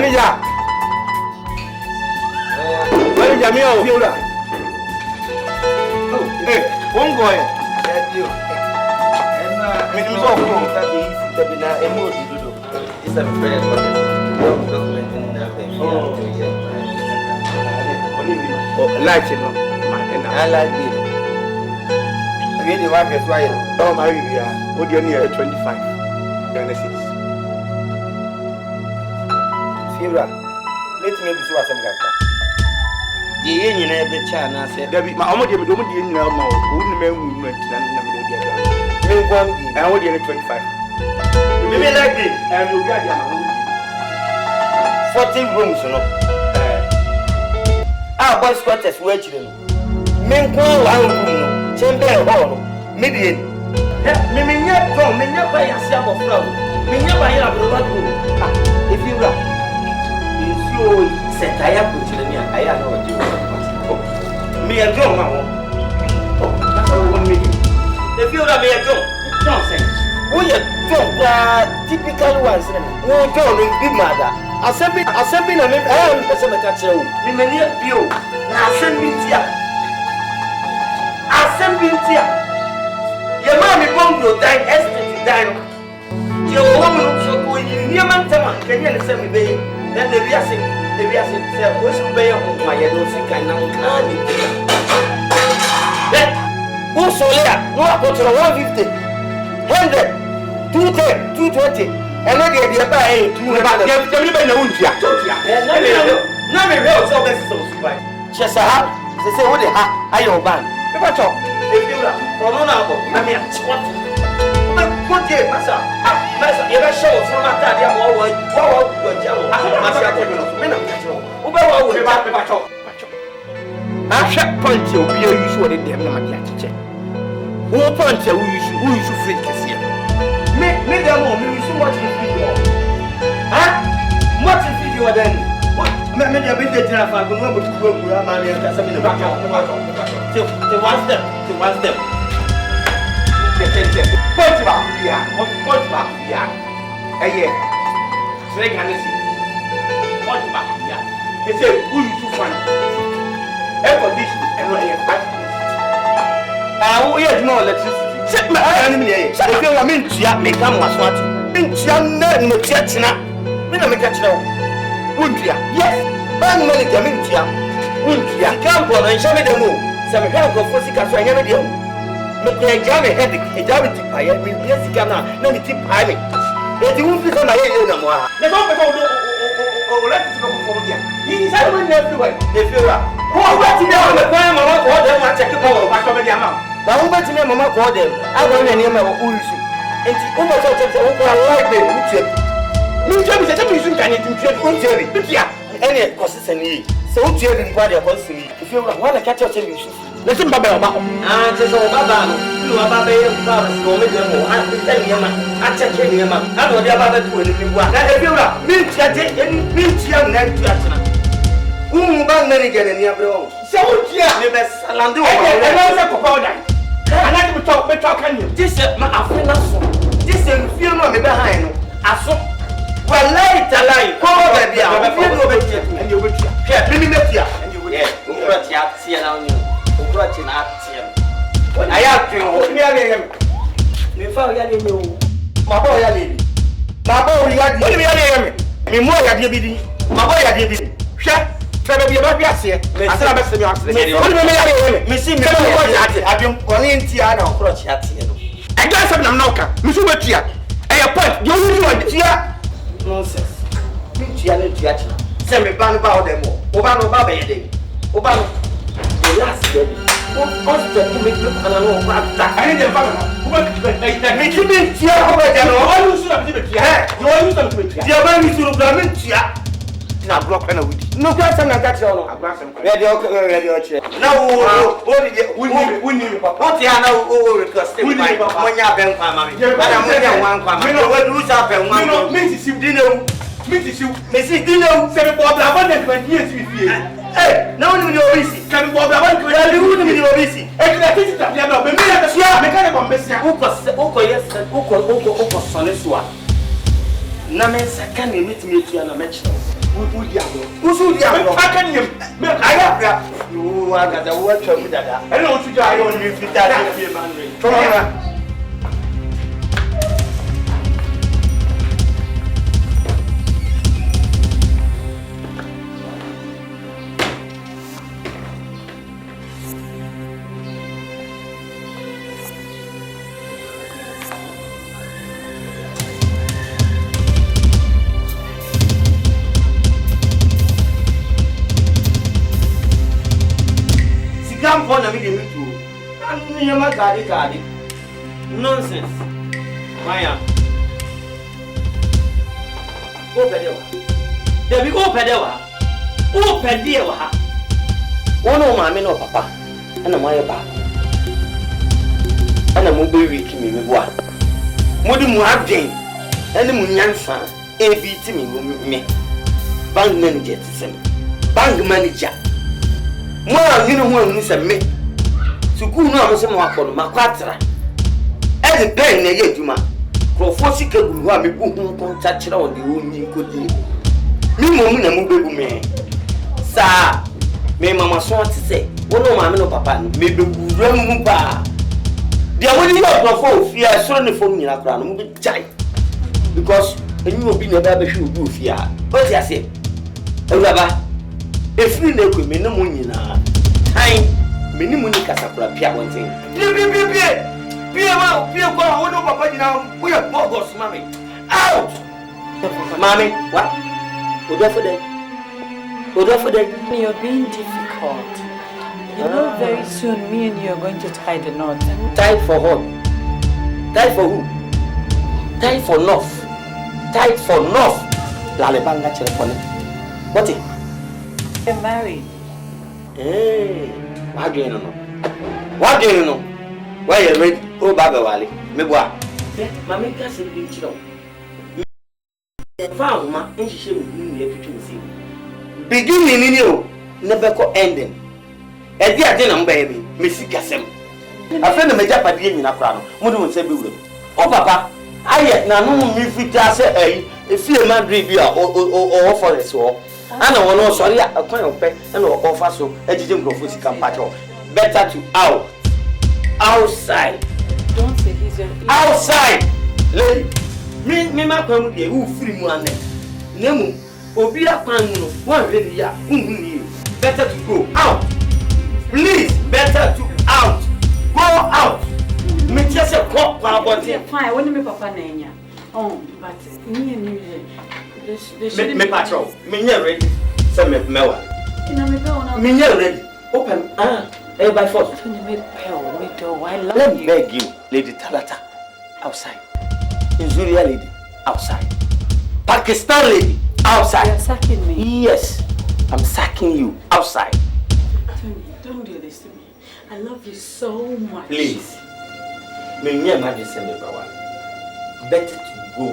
Manager. Manager, me oh. Oh, hey, one boy. That you. Me do so cool. That be easy to be now. It's a prayer for the government in that thing. Oh, like it, no. I like it. Really, what is why? Oh, my baby, what do you need? 25. Ghana cedis. Sira, let me be so as I'm going. The union of the China said, Debbie, my own don't be in your mouth. Wouldn't make movement and I would get 25. Maybe like this, and you'll get 14 rooms, you know. Our boys' quarters were children. Men go one room, chamber hall, maybe. Maybe not from, may not buy a slab of flour. May not buy a blood room. If you run, you said I have put children, I know what you want. Me and John, that's all 1 million. If you are me a John, don't say. We are typical ones. No, John, big mother. I'll send me a person at you. We may need you. Now send me here. I'll send me here. Your mommy won't go die, estate die. Your woman shall go in your man, can you send me, baby? Then the Biasing, said, what's the way of my yellow sick and uncanny? Who's so there? No, I go to the 150, 100, 210, 220, and then they are buying 200. No, me real so best so super. Just a hat, they say, what the hat, I don't ban. If I talk, if you are, or no, I mean, what? Good day, Massa. Massa, you ever show from a time, I'm always, I shall point you, be usually damn no matter. Who point you, who you should think is here? Make them all, you should watch the video. Huh? Watch the video then. Maybe a bit of time, I'm going to go to Amania and some in the back of the one step, to one step. Point back here, point back here. A year. Say, can you see? Point back here. They say, who you should find? Air condition and no air. We have no electricity. Check my enemy. Check if you mean to make them was what? In China, no China. When I make a child. Wuntia. Yes. Bang money coming to you. Wuntia. Come on and show me the moon. Some help of Fosica, so I never do. Make a jam headache, a jam tip pie, and we bless the camera, no tip pie. If you won't become my head no more. Let's go let's go for you. He's everywhere. If you are. Who went to the time of what they want to check over back over the amount. Now, who went to me, Mamma called them? I want to name of Ulsu. And the Uber said, I like them. You tell me that you can eat any consistently. So, children, what you're supposed to be. If you want to catch your television, listen, Baba. Ah, just all Baba. You are Baba, go with them. I check him. I know the other two. If you want, if you are, meet young men to Atlanta. Who bang many get in your bro? So, yeah, the best Landu. I know powder. I like to talk better. Can you? This is my African. This is feel no behind. I saw. Well, later, like, come over there. And you will hear. Let me make you. And you will hear. See around you. Watching at him. I have to hear him. You found you. My boy, I did. My boy, you did. Me more, I did. My boy, I did. Shut. Try to be about here. I said, I best be honest. Missing me. I've been calling Tiana or Crotch at him. I got some knocker. Miss Ubertia. I appoint you want here. Nonsense. Send me ban about them. Obano Baba, Obano. The last day. What's the to make look and I know that? I need the family. Make you mean here over there. All you should have been here. You all used to be here. The man is to look here. Now, block and with no person like that. Now, what did you win? What you are now requesting when you have been family. But I'm one family. What do you have? Mrs. Dino, Mrs. Dino, 7 120 years with you. Hey, now you are busy. Can Bob you are busy. And I think that you have been mechanical message. Who was Sonesua? Names can meet me to an mention. Who's the other? I can you? I have you. I got a word from that. I know to die on you if you die. Come for me too. And my cardi. Nonsense. Maya. Open there we open there. Open there. One of my men or papa. And a Maya back. And a mobile week me with one. Modern Muabjane. And the Munyansa. ABT me. Bank manager to send. Bank manager. More you know when you say me. So go no am say mo akọ ma kwatra. E de pen na ye djuma. Krofo sika gu ho a me bu hu kon cha kire o de onyi kodi. Mi mo mu na mo bebu me. Sa me mama so ati say, wono ma me no papa no me bebu ram ba. Dia woni yo krofo ofia so ne fom nyina kra no mo be jai. Because enyu obi na ba be hwe obi ofia. O ti ase. Ewuraba efiri na ekwe me ne mo nyina tan me ni mo ni kasapra pia wonten pia kwa wono papa nyina we bogos mami out mami what odo for them you're being difficult. You know very soon me and you are going to tie the knot. Tie for what? Tie for who? Tie for north. Tie for north. Lalebanga chere for what is? You're married. Hey, what do you know? What do you know? Why you ready? Oh, Baba Wali. Me boy. Mama can't say the children. Found ma, and she should be able to see. Beginning in you, never co ending. And dear dinner, baby, Missy Cassam. A friend of my Japanese in a crown. What do you say? Oh, Papa, I yet now me fit just say, if you man review or for a sword. I don't know, sorry, I can't pay and offer so educating professor can patch off. Better to out. Outside. Don't say he's your outside. Lady. Me, my come here, who free one. Nemu, Obia Panu, one lady, better to go out. Please, better to out. Go out. Me just a cop, fine, when you papa name. Oh, but me and you. Me patrol. Me ready. Send me mewa. Me ready. Open. By force. Let me beg you, Lady Talata. Outside. Injuria lady. Outside. Pakistan lady. Outside. You're sacking me. Yes. I'm sacking you. Outside. Tony, don't do this to me. I love you so much. Please. Me better to go.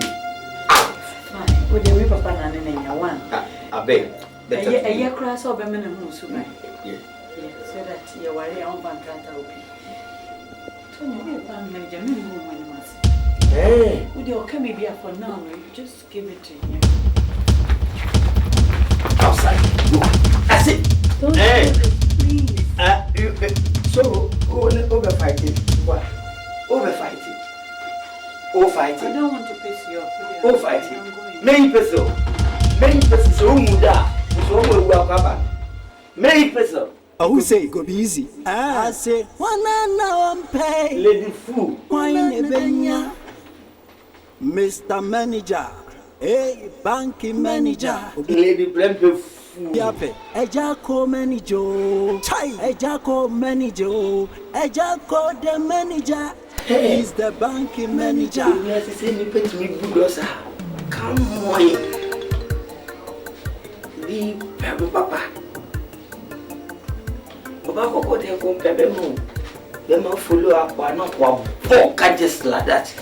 Would you whip up an animal one? I beg. A year cross over men and moose, so that you are your own bankrata. Tony, we found manager minimum when you must. Hey, would you come here for now? Just give it to him. Outside. I see. Hey, please. So, over fighting. What? Over fighting. Oh, fighting. I don't want to piss you off. Oh, fighting. Many people, so muda, so welcome. Many people. Oh, say go be easy. I say, one now pay. Lady Fool. Why never Mr. Manager, hey, banking manager. Lady Plenty Fool. Yape, AGYA KOO manager. Chai, AGYA KOO manager. AGYA KOO the manager. He's the banking manager. Yes, it's any pet me good. Come on. Be Papa. Papa, what do you compare them? They might follow up or not walk just like that.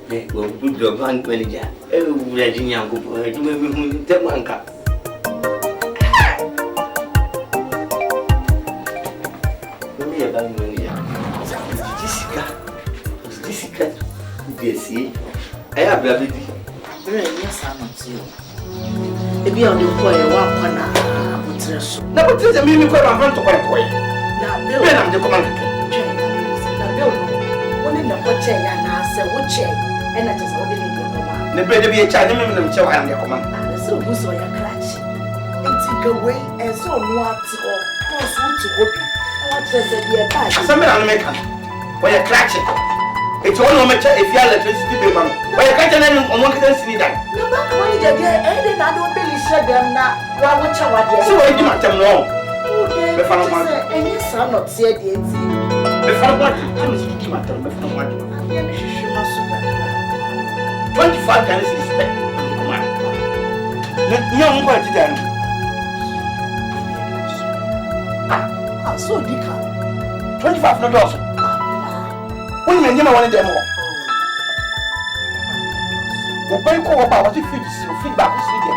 They go to the bank manager. Every young couple, you may be the banker. Be a bank manager. Jessica, I have a baby. Yes, I'm not you. Ebi on the boy, one corner, Butres. Na but is a mimi kwa mfanto kwa kwa. Na Bill, Be na mde komanda. na Bill, one in the watcher, and I said, watch it, and I just ordered in the command. Ne be de bi echa ne mimi na mche wa ya komanda. So, who's on your clutch? And take away, and so what to go, no suit to go. I want to say, dear, Some men are making. Why you clutch it? It's all no matter if you are electricity bill, man. Why you can't tell them on one can see that? no matter what you get, and I don't really share them now. Why would you want to So why do you tell me no? and you son not say the Before what? I'm speaking at them before what? 25 times is spent. No one going to them. Ah, so Dika. 25 no dollars. When you never wanted them more. Open call about what you feedback is needed.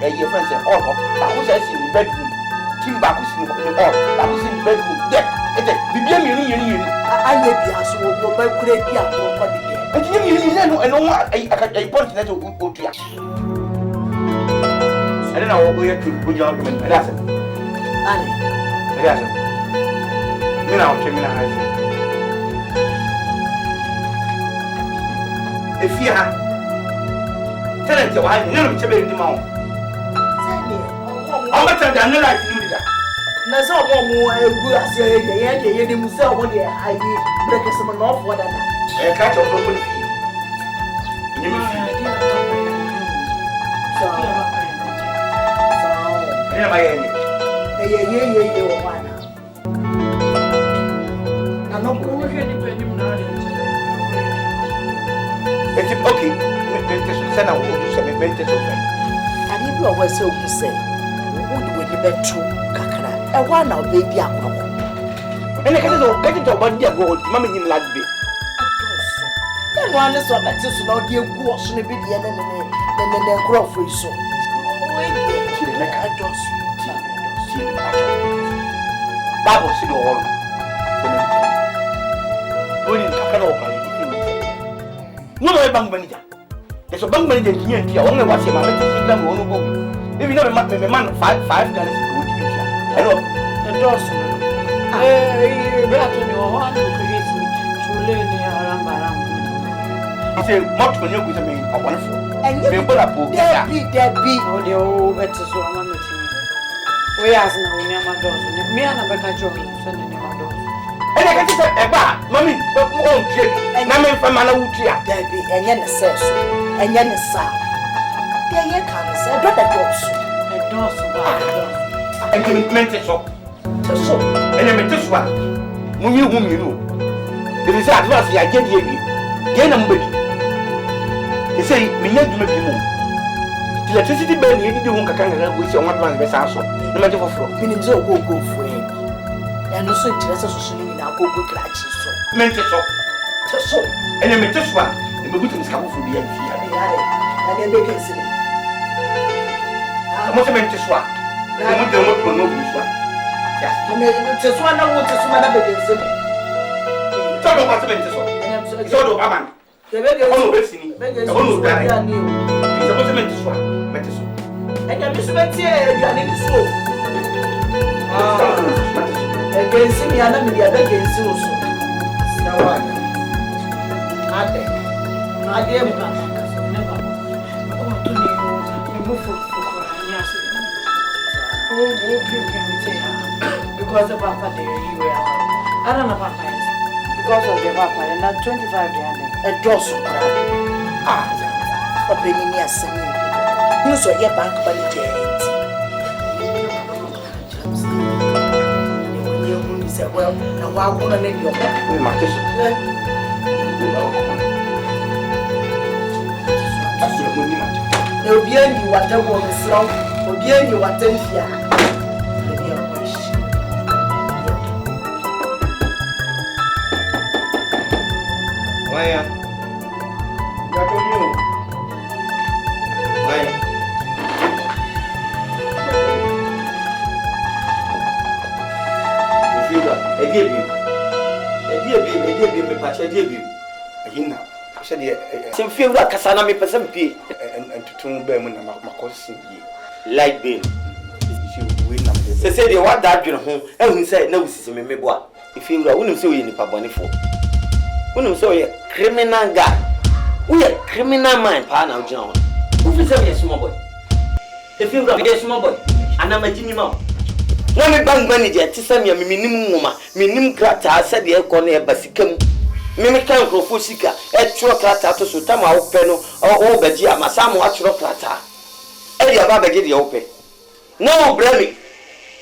A year friends and all. That was in the bedroom. Feedback was in the hall. That was in the bedroom. There. I may be as well, but could it be a body? And you know, and no one I point that to go to. I don't know what we have to put your argument. And that's it. That's it. Me now, criminal. If you have tell it to why none of the mouth. How much I don't like to do that. Na so mo egu ase ye ni musa wo de ayi break some off what that. Catch up on the feet. You me feel. So Yeah, my enemy. ye wo wana. Na no ko It's okay. Meditation send out to some meditation. Ade bi o wa se oku se. Wo de we betu kakra. E wa na baby akoko. And I can't get about the gold. Mammy, you like it. Then one is what that is not the wash in a bit and then grow for you so. Bible see the whole. When you can open no bank manager. There's a bank manager here. I only watch him. I'm going to go. If you never met the man, $5 hello, the doors. Better know how to create me. Chule around. It's a much when you with me. I want to. And you put up. There be. Oh, the old better so I'm meeting. We ask now near my doors. Me and a better job sending my doors. And I can say, Mammy, but won't take. And I'm from Malautia. There be and yen says so. And yen is sound. There you can say, but the doors. The doors. And commitment is up. So, and I'm this one. Whom you know. It is advanced. I get you. Get somebody. They say, me not to make you move. The electricity bill, you didn't want to carry with your one man, best answer. No matter what floor. meaning so go for it. And also, just a social media now go clutch so. Meant it up. So, And I'm this one. And we're going to come for the end. and then they can see. I must have meant this one. I want to know this one. Yes. And then just one I want to swim up against it. Talk about this one. It's all over, man. The beggar Oh, listen. beggars Oh, are darling. new. It's supposed to meant this one. Meant this one. And I'm just waiting here, you are in the soul. Against me, and I'm the other against you. So, one. I dare me back. Because of Papa, you were. I don't know Papa is. Because of the Papa, and not 25 years. A dozen. A penny near singing. You saw your bank money jet. You said, well, now why would I make your back? We must just. There will be any water woman slow, or be any water here. Why? Got on you. Why? If you got a dear baby, patch a dear baby. I said, some few like Cassana me per some pay and to turn Berman and my cousin. Light bill. Say they want that you know, and we say no system me boy. If you wouldn't say any paboni for. Wouldn't say a criminal guy. We a criminal mind, partner John. Who is a small boy? If you are a small boy, and I'm a Jimmy Mom. No me bank manager to send me a minimum crata said the corner basicum. Mimi can go for sika, a truck crata to Sutama open or over Gia, Masamo truck crata. Eddie Baba get the open. No, Bremy.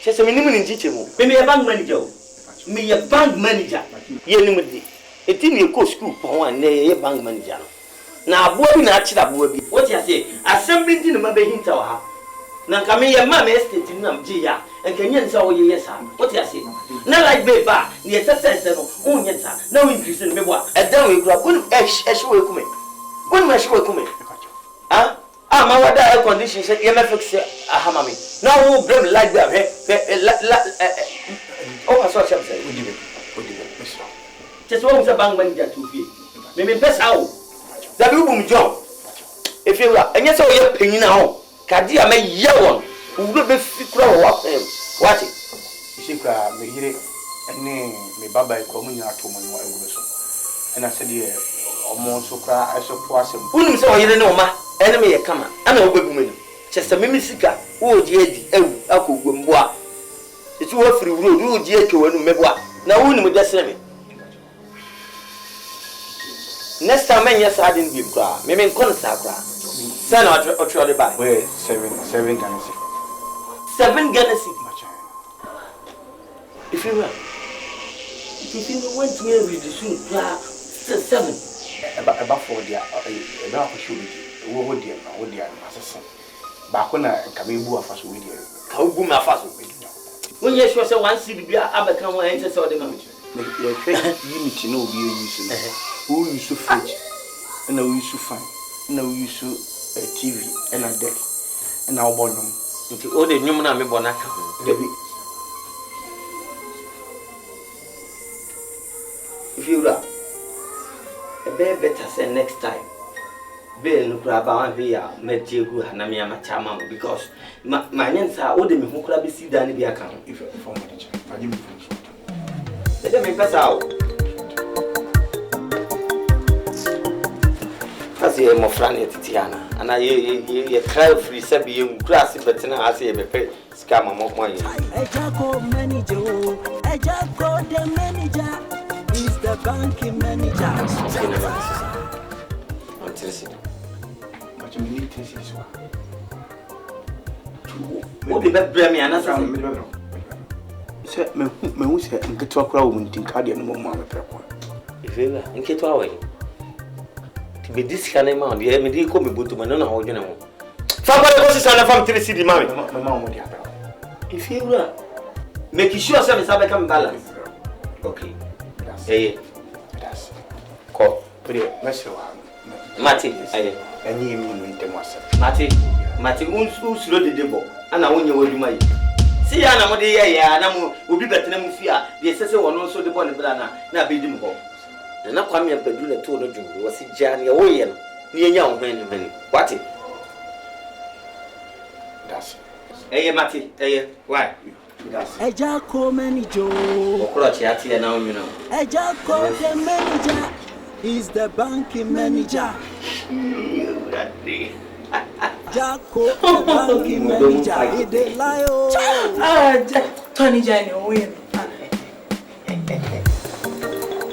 She's a minimum in Jichimu. Maybe a bank manager. Me a bank manager. Yenimudi. A team you go school for one day, a bank manager. Now, boy, not Chilabu. What you say? Assembly didn't remember him to her. Now, come here, mamma estate in Namjia, and can you saw yes, sir? What you say? Not like Beba, the assassin, oh, yes, sir. No increase in Beba. And then we grab one ash away coming. One much way coming. Ah? My water air condition said, MFX, Hamami. Now, who bring like that? Oh, I saw something. Just one was a bank manager to be. Maybe best out. That room job. If you are, and yes, all your opinion now. Kadia may yell who will be flow up him. What it? Shika, me hear it, and name me Baba coming out to my and I said, yeah, almost so cry, I suppose him. Wouldn't say you know, ma, enemy a come. I know women. Just a mimisica, oh, dear, Uncle Gumboa. It's worth free road, oh, dear, to a Meboa. Now, wouldn't we just say me? Next time, yes, I didn't be cry. Maybe Consacra. Son or try to buy. Wait, 7 Ghana city. 7 Ghana city. If you went here with the soon, 7. About 4 dear, about for sure. What dear, assassin. Back when I come in, who are fast with you. How boom my fast with you. When you show one city, Abercam will enter so the moment. Unity no be using. Who used to fetch, and now we used to find, now we used to TV and a deck, and now bonum. Into all the numerous me bonaka. If you are a better say next time. Bill no grab on here, met you who had Namia Machama because my names are all the who could be seen than the account. If you're from the church, I give you let them pass out. As you are more friendly, Tiana, and I cry free Sabi grass, but now I say a pay scam of money. AGYA manager, AGYA the manager is the banking manager. But you need to see what did that bring me? And I said, me who said, and get to a crowd when you can't get no more. If you are in Kitaway. Be this kind of man, the MD come to my nonna or general. Somebody was a from Tennessee, mammy. My mom would have. If you are making sure something's become balanced. Okay. Hey, That's call. pretty much. Matty, and you mean them was Matty, who's loaded the book, and I won't you will do my. See, Anna, what day, and I will be better than fear. The assessor will also the bonnet banana, now be them home. And I come here, but do the tour of you was it Johnny away near young men. What it? That's Hey, Matty, hey, why? AGYA KOO manager. Crotchati, now you know. AGYA KOO the manager is the banking manager. AGYA KOO the banking manager is the lion. Tony Johnny, win.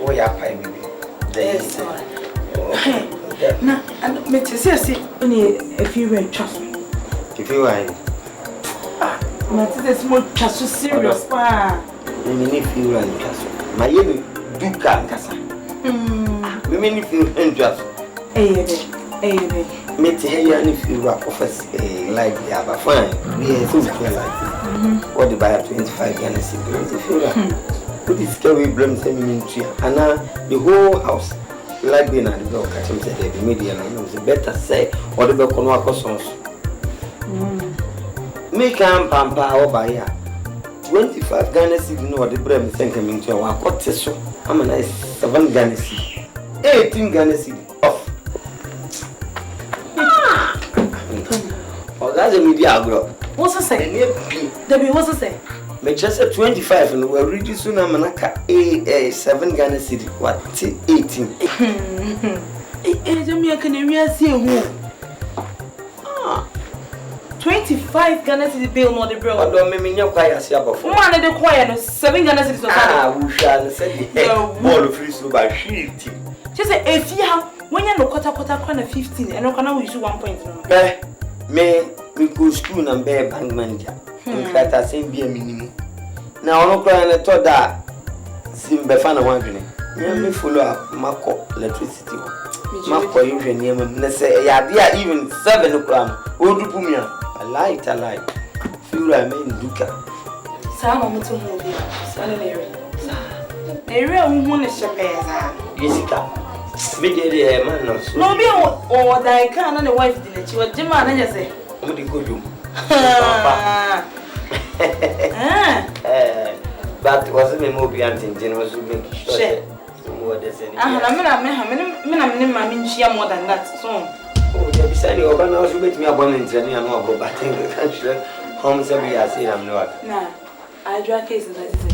Oh, yeah, pay me. Yes, now, and Mrs. Only if you were trust. If you are, Matilda's more trust serious. Many if you are trust. My year do come, Cassa. Women if you enjoy. Meet here and if you are offers like the other fine. We are so like what the buyer 25 Ghana cedis. If you are, put this scary blame sending tree and the whole house. Like being at the block, I think the media knows better say or the block on our cousins. Make a pampa over here. 25 Ghana cedis, no, the bread sent him into our quarter. So I'm a nice 7 Ghana cedis, 18 Ghana cedis off. That's a media agro. What's the say? Debbie, what's the say? Me just 25 and we're ready soon. I'm manaka 7 Ghana city. What 18? Jamia can you see who? 25 Ghana city bill, not the bro. Don't make me your choir. See about 1 and the choir, 7 Ghana city. We shall say all free so by shield. Just say if you have when you're no quarter 15 and no can we use 1 point. Me go school and be bank manager. Nkata same be a minimum. Now no cry na to da sim be fa na wadwene. Me follow up mako electricity. Mako you hwe niam na say ya dia even 7 o'clock. Odupu mi a. I like. Feel I mean duka. Sa mo mutu mo bi. Sa na ere. Ere hu ne shepeza. Jessica. Me dey man no so. No be o dai kan na ne wife di na chi o jema na nya say. Mo di go jum. But was me more behind in was make sure more than any. I'm more than that. So, oh, yeah, beside you, but now you make me a bonnet and I know about batting the country. Home, so we are saying I'm not. Nah, I draw cases like this.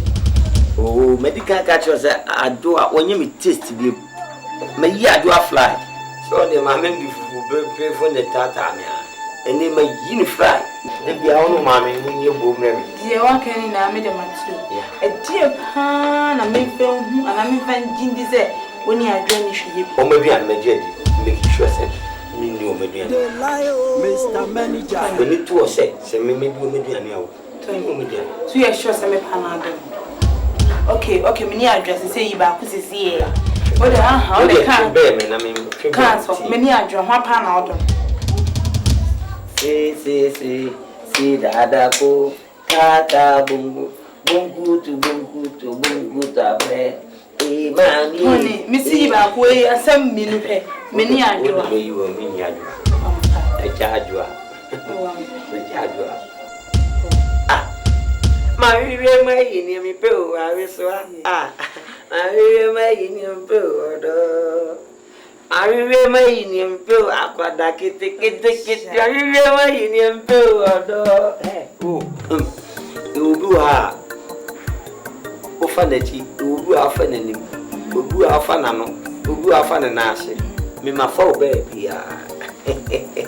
Oh, medical catchers, I do when you taste to be. May I do a fly. So the mammy pay for the tata. And they may unify. They be our own mammy when you go marry. Dear, one can in a middle too. A dear pan, I may film and I may find Jindy there when you are draining ship. Or maybe I'm a jet, make sure said, me no maybe. Mr. Manager. We need to say, maybe maybe an hour. So you are sure some panado. Okay, me near address and say you back to see. What the how they can't bear me, I mean, can't many are drawn one panado. See, Dada Ko, Kata Bungu to Abre. Honey, Missy Bakwe, a some minute, many are drawn. You will mean Yadua. A Jadua. Maria, my Indian Pew, I was Maria, my Indian Pew. I remember in him, Bill, Aquadaki, ticket. I remember in him, Bill, you do her. Often, you do often, and you do often, you do often, and I say, me, my four baby.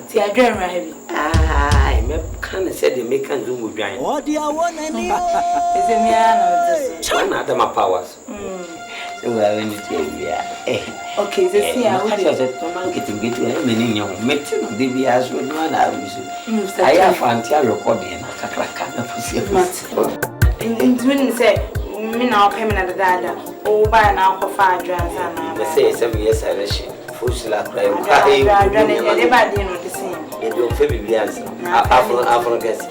See, I dream right. I kind of said the Mekan Zoom would grind. What do you want? Is it me? I know this. My powers. Okay, this year I said, getting get to many young meeting of the BS with one hour. I have until recording a in twin say, me now payment at the dada, or buy now for 5 drums and I say 7 years I wish. Fusila crying. Everybody know the same. You don't feel me answer. Afro guess.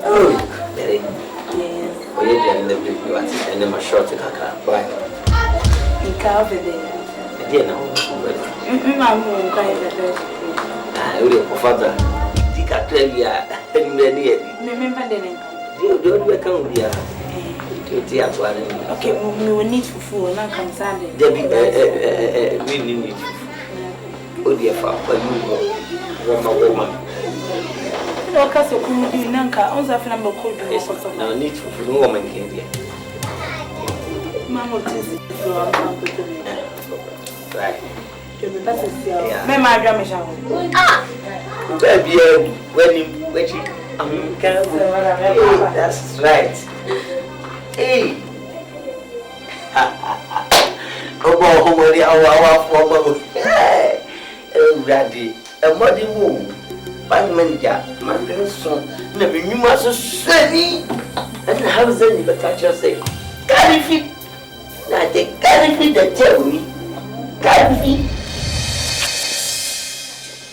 Oh, very. Oh, you didn't live with you and then my short in a car. Why? In Calvary. Again, I'm going to I will father. Take a 12 year and many. Remember the name. You don't welcome here. Okay, we will need fufu and not come Sunday. Debbie, we need fufu. Oh, dear father, you are my woman. No, Castle, come with you, Nanka. I was after number code. Now, need fufu, no woman came here. Mamma, right. Mamma, Ramasham. Baby, when you that's right. Hey. Oh, ready. A muddy woo. Bank manager, my grandson, never knew my so sweaty. And how is any but touch yourself? Carry feet. Now they carry feet that tell me. Carry feet.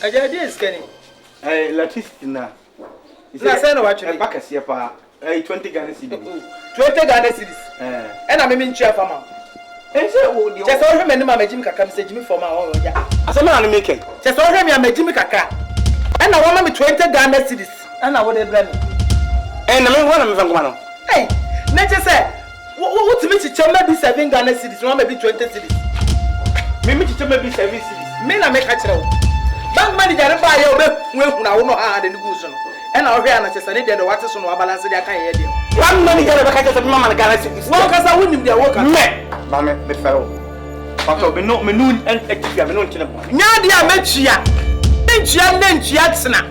I just Kenny. Electricity now. Na say no watch me. Back here pa. 20 Ghana cedis. 20 Ghana cedis. And I mean chair farmer. And say oh the. Just all him ma Jimmy Kaka say Jimmy for my own. Asema na make. Just all him ma Jimmy Kaka. And I want me 20 Ghana cedis. And I want dey blame. And I mean one am fan no. Hey, na just say what me chiche maybe 7 Ghana cedis, no maybe 20 cedis. Me chiche maybe 7 cedis. Me na make a chero. Bank manager buy you when I will not add any good. And I'll hear necessary that the water on our balance their kind. Bank manager catches a man galaxy. Workers are winning their work. Mamma, me fellow. But no noon and extra no to the point. Nadia Mechia. Nenchiatsna.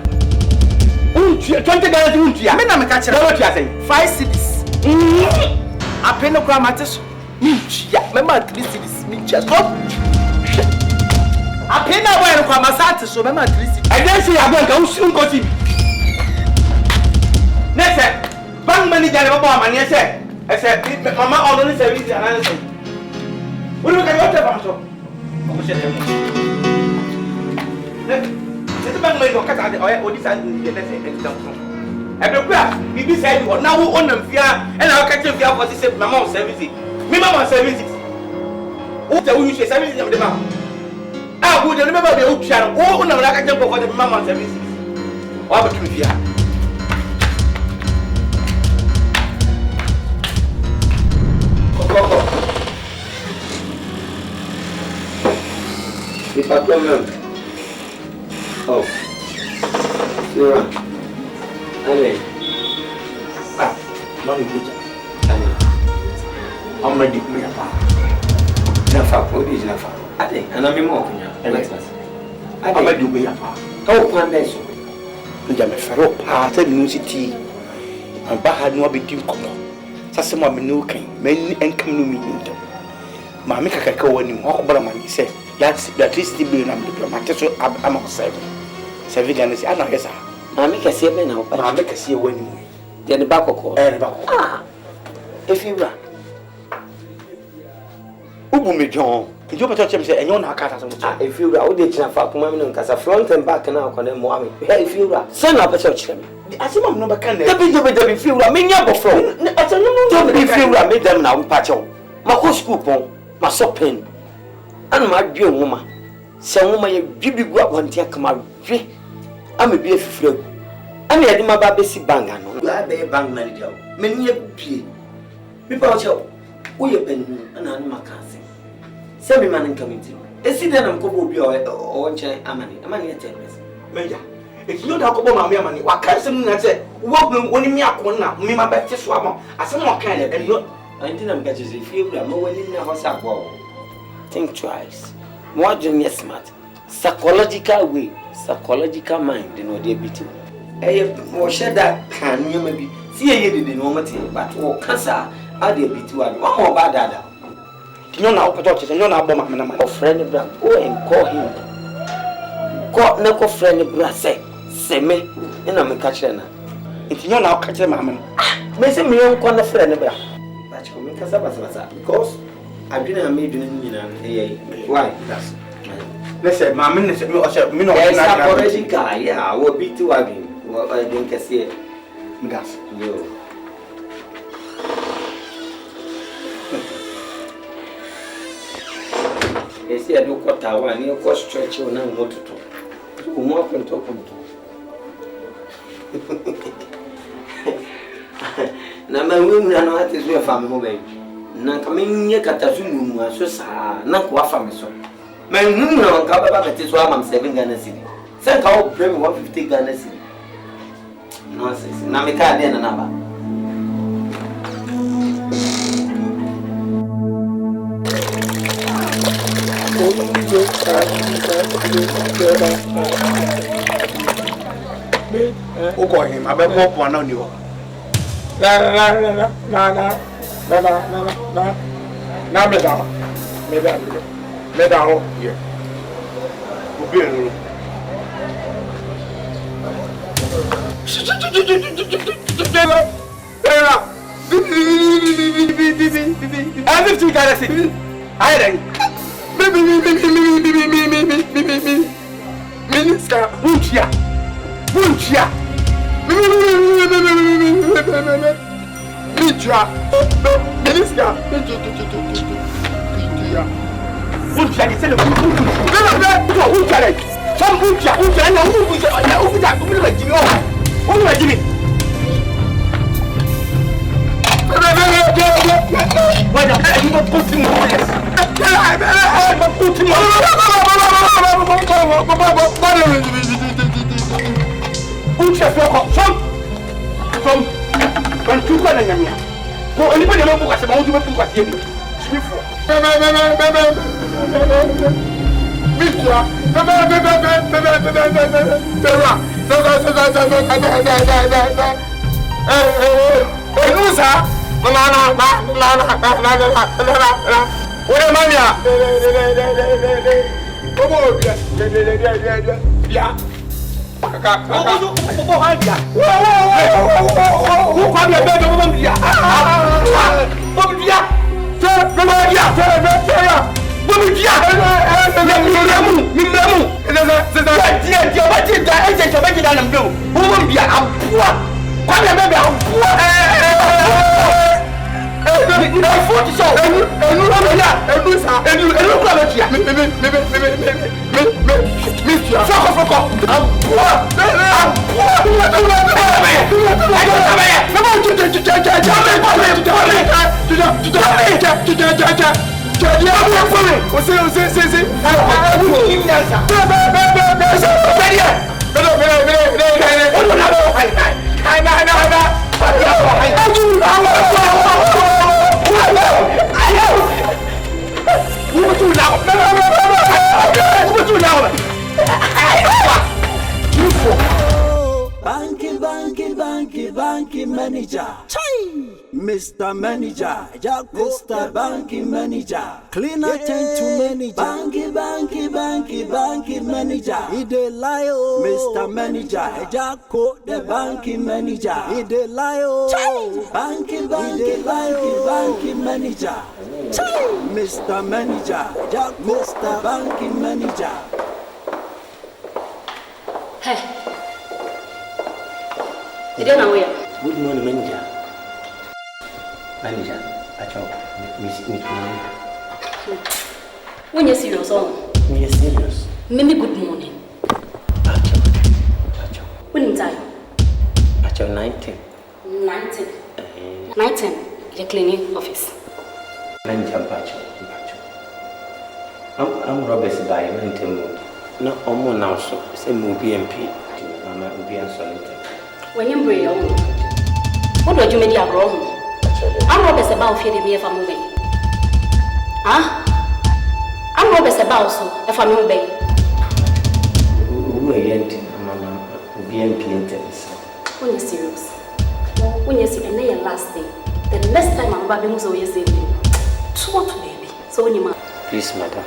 20 guys, I'm catching 5 cities. A penocramatis. Remember 3 cities. Stop. A penocramatis, so remember 3 cities. I dare say I'm going to soon go to next bank manager of Obama, yes, sir. I said, Mamma, all the service and I said, what do you get your phone? This bank manager cut out the oil or this and the next example. Every craft, we said, now we own them fear, and I'll catch you fear for this Mamma services. Me Mamma services. Who tell you she services of the mouth? I would remember the old child, oh, no, I can jump over the Mamma services. What about you fear? If I come out, oh, you're right. Mommy, I'm ready to be a father. Nafa, what is Nafa? I think, and I'm more. I'm ready to be a father. Oh, one day, so. I'm a fellow part of the university. And Bahad no be due color. Sassama Minukin, many and come to me in them. Mamma Kakao and Hawkbaraman, he said, that's that is the bill I'm diplomatic, so I'm on 7. 7 guns, I know, yes, sir. Mamma can see me now, but I'll make a see when you then the back of call. Ah, if you run. Ubumi John, you better tell me, and you're not cut. If you are, did you have women because a front and back now on them, Mohammed. If you are, send up a church. I see my number can be feel I mean, you're from. I tell you, don't be feel I made them now, Pacho. My whole school pong, my soap pen, and my dear woman. Some woman, you give you up one tear come out. I'm a beer flow. I mean, I did my baby bang. I be a bank manager. Many a pea. People show. We have been an animal casting. 7 man coming to. A city and go be or chair. I'm a 10 minutes. Major, if you don't go my money, what can someone say? What when me up one now? Me, my best swammer. I some more kind and not. I didn't get you feel that no one in the house at all. Think twice. More than smart. Psychological way, psychological mind, you know, they be too. I share that can you maybe see a year in normal thing, but oh, cancer, I did be too. One more bad dada. You know now, but you know now, Bomber, or friend, go and call him. Call no friend, say me, and I'm a catcher. If you know now, catch them, mamma. Miss me on corner friend, but you make us up because I didn't make you why? Listen, my minister, me no already guy, yeah, I will be too again. What I think I see. Gas. Yo. I see a look at our near cost stretch on and what to talk. Who more can talk now, my women are not as well family. Nankamin Yakatazunu, so sa, Nakwa family. My woman on Kababa is why I'm 7 Ghana City. Send our premium 150 Ghana City. Nonsense. Namika then another. Who call him? I bet walk one on you. Medal here. We'll be in the room. Everything got to see. I think. Minister, Bunchia. Bunchia. Minister. Bunchia, it's a Bunchia. Some Bunchia, Bunchia, Banky manager. Mr. Manager, Mr. Banky Manager, clean attend to manager. Banky Manager, he de lie, Mr. Manager, Jacko, the Banky Manager, he de lie, Banky Manager, Mr. Manager, Jack, Mr. Banky Manager. Hey, you don't know where? Good morning, manager. Manager, Miss. When you're serious, When you're serious? Maybe good morning. Acho. When in time? 19. 19, the cleaning office. Manager, I'm Robert by 19. No, I'm now so. Say, BMP. I'm a BMP. When you bring your own, what do you make your wrong? I'm Robert about feeling me if I'm moving. Huh? I'm Robert about so if I'm moving. Who are you? BMP intense. When you're serious, when you see another last day, the next time I'm back, I'm always saying, "What baby?" So when you please, madam,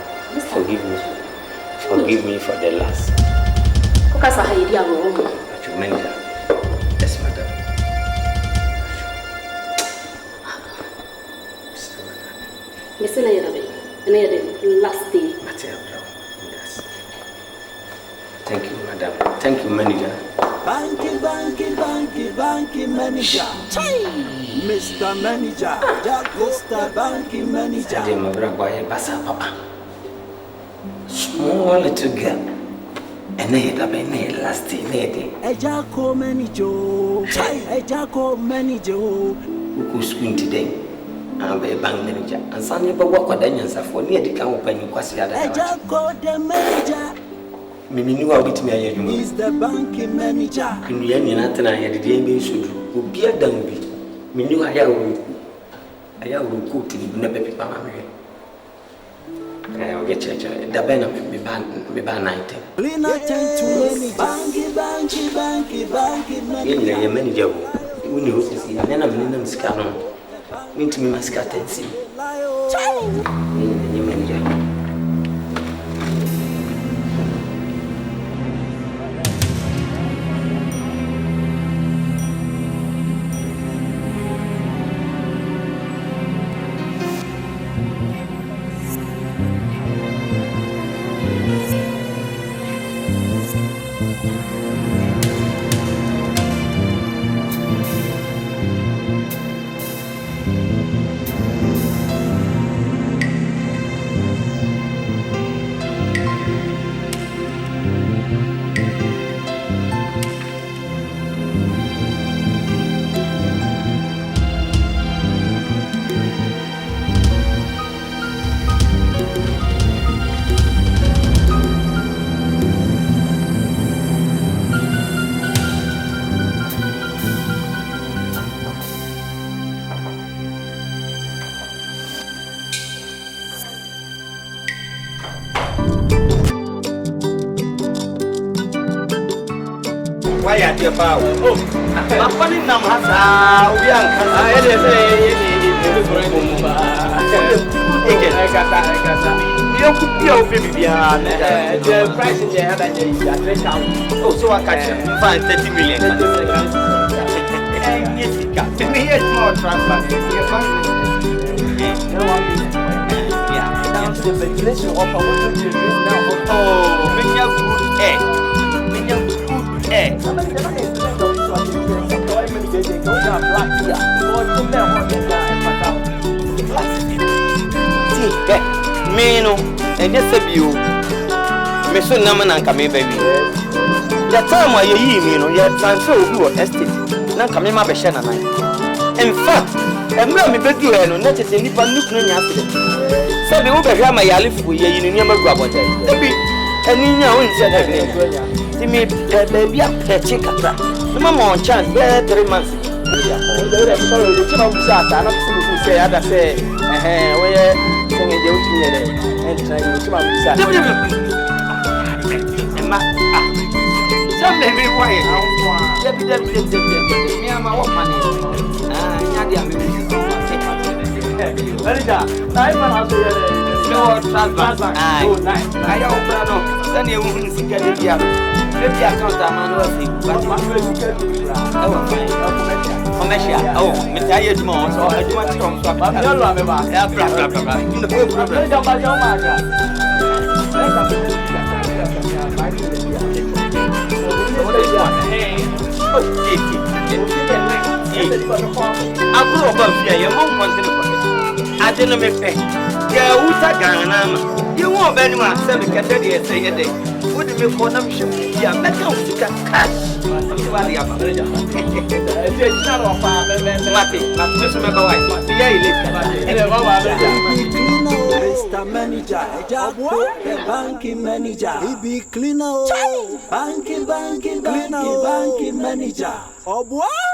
forgive me for the last. Because I had your wrong. Manager. Yes, madam. Listen, I last day. Thank you, madam. Thank you, manager. Banky Manager. Mr. Manager, Mr. Banky Manager. I did my brother Bassa Papa. Small little girl. And they had been last day. AGYA KOO manager. Who could school today? I'm a bank manager. And Sunday, but what could I answer for near the camp when you was here? AGYA KOO the manager. Mimi knew how to me. He's the banky manager. In the end, I had the day should be a down beat. Me knew I will go to the never be Mamma. I'll get church. The banner be ban 19. Clean attend to banky manager. Yeah, manager. When you see, and then I'm in the scanner. Mean to me, my scat and see. Manager. ya de pa o apa ni nam ha sa obi anka sa ye de se mu ba e kata yo ku bia o fe bibia na the price in the other day is at 3,000 oh so I catch him 30 million yes me yes more transfer yeah the regulation offer what you do now oh me ya good eh somebody they go down black here go to them on the me no and just a view me so na man anka me baby the time why you me no you transfer obi wo estate na nka me ma be share na nine in fact emra me bedu e no na tete nipa nukunu nya accident say be wo be hwa ma yale fu ye yi ni ma gu abota ebi ani nya won se da be ti me baby a peche katra no ma on chance be 3 months sorry the chief of staff na people say ada say we sing the ultimate and try to chief of staff Emma some baby why me am what money nya dia me Manager, time man also no transfer oh nice ayo brother send you won sika de dia maybe account man no see but man no sika oh fine commercial oh me tell you tomorrow so I do want to come so but me all am ba yeah bra no problem manager ba jo ma ja I grew up here, your mom wanted I didn't make pay. Yeah, who's a gun? You won't be anyone, 7 Catholic say a day. Would you call them? Yeah, make out to cash. Somebody up. It's not of Mr. Manager, the banking manager, he be cleaner, banking manager.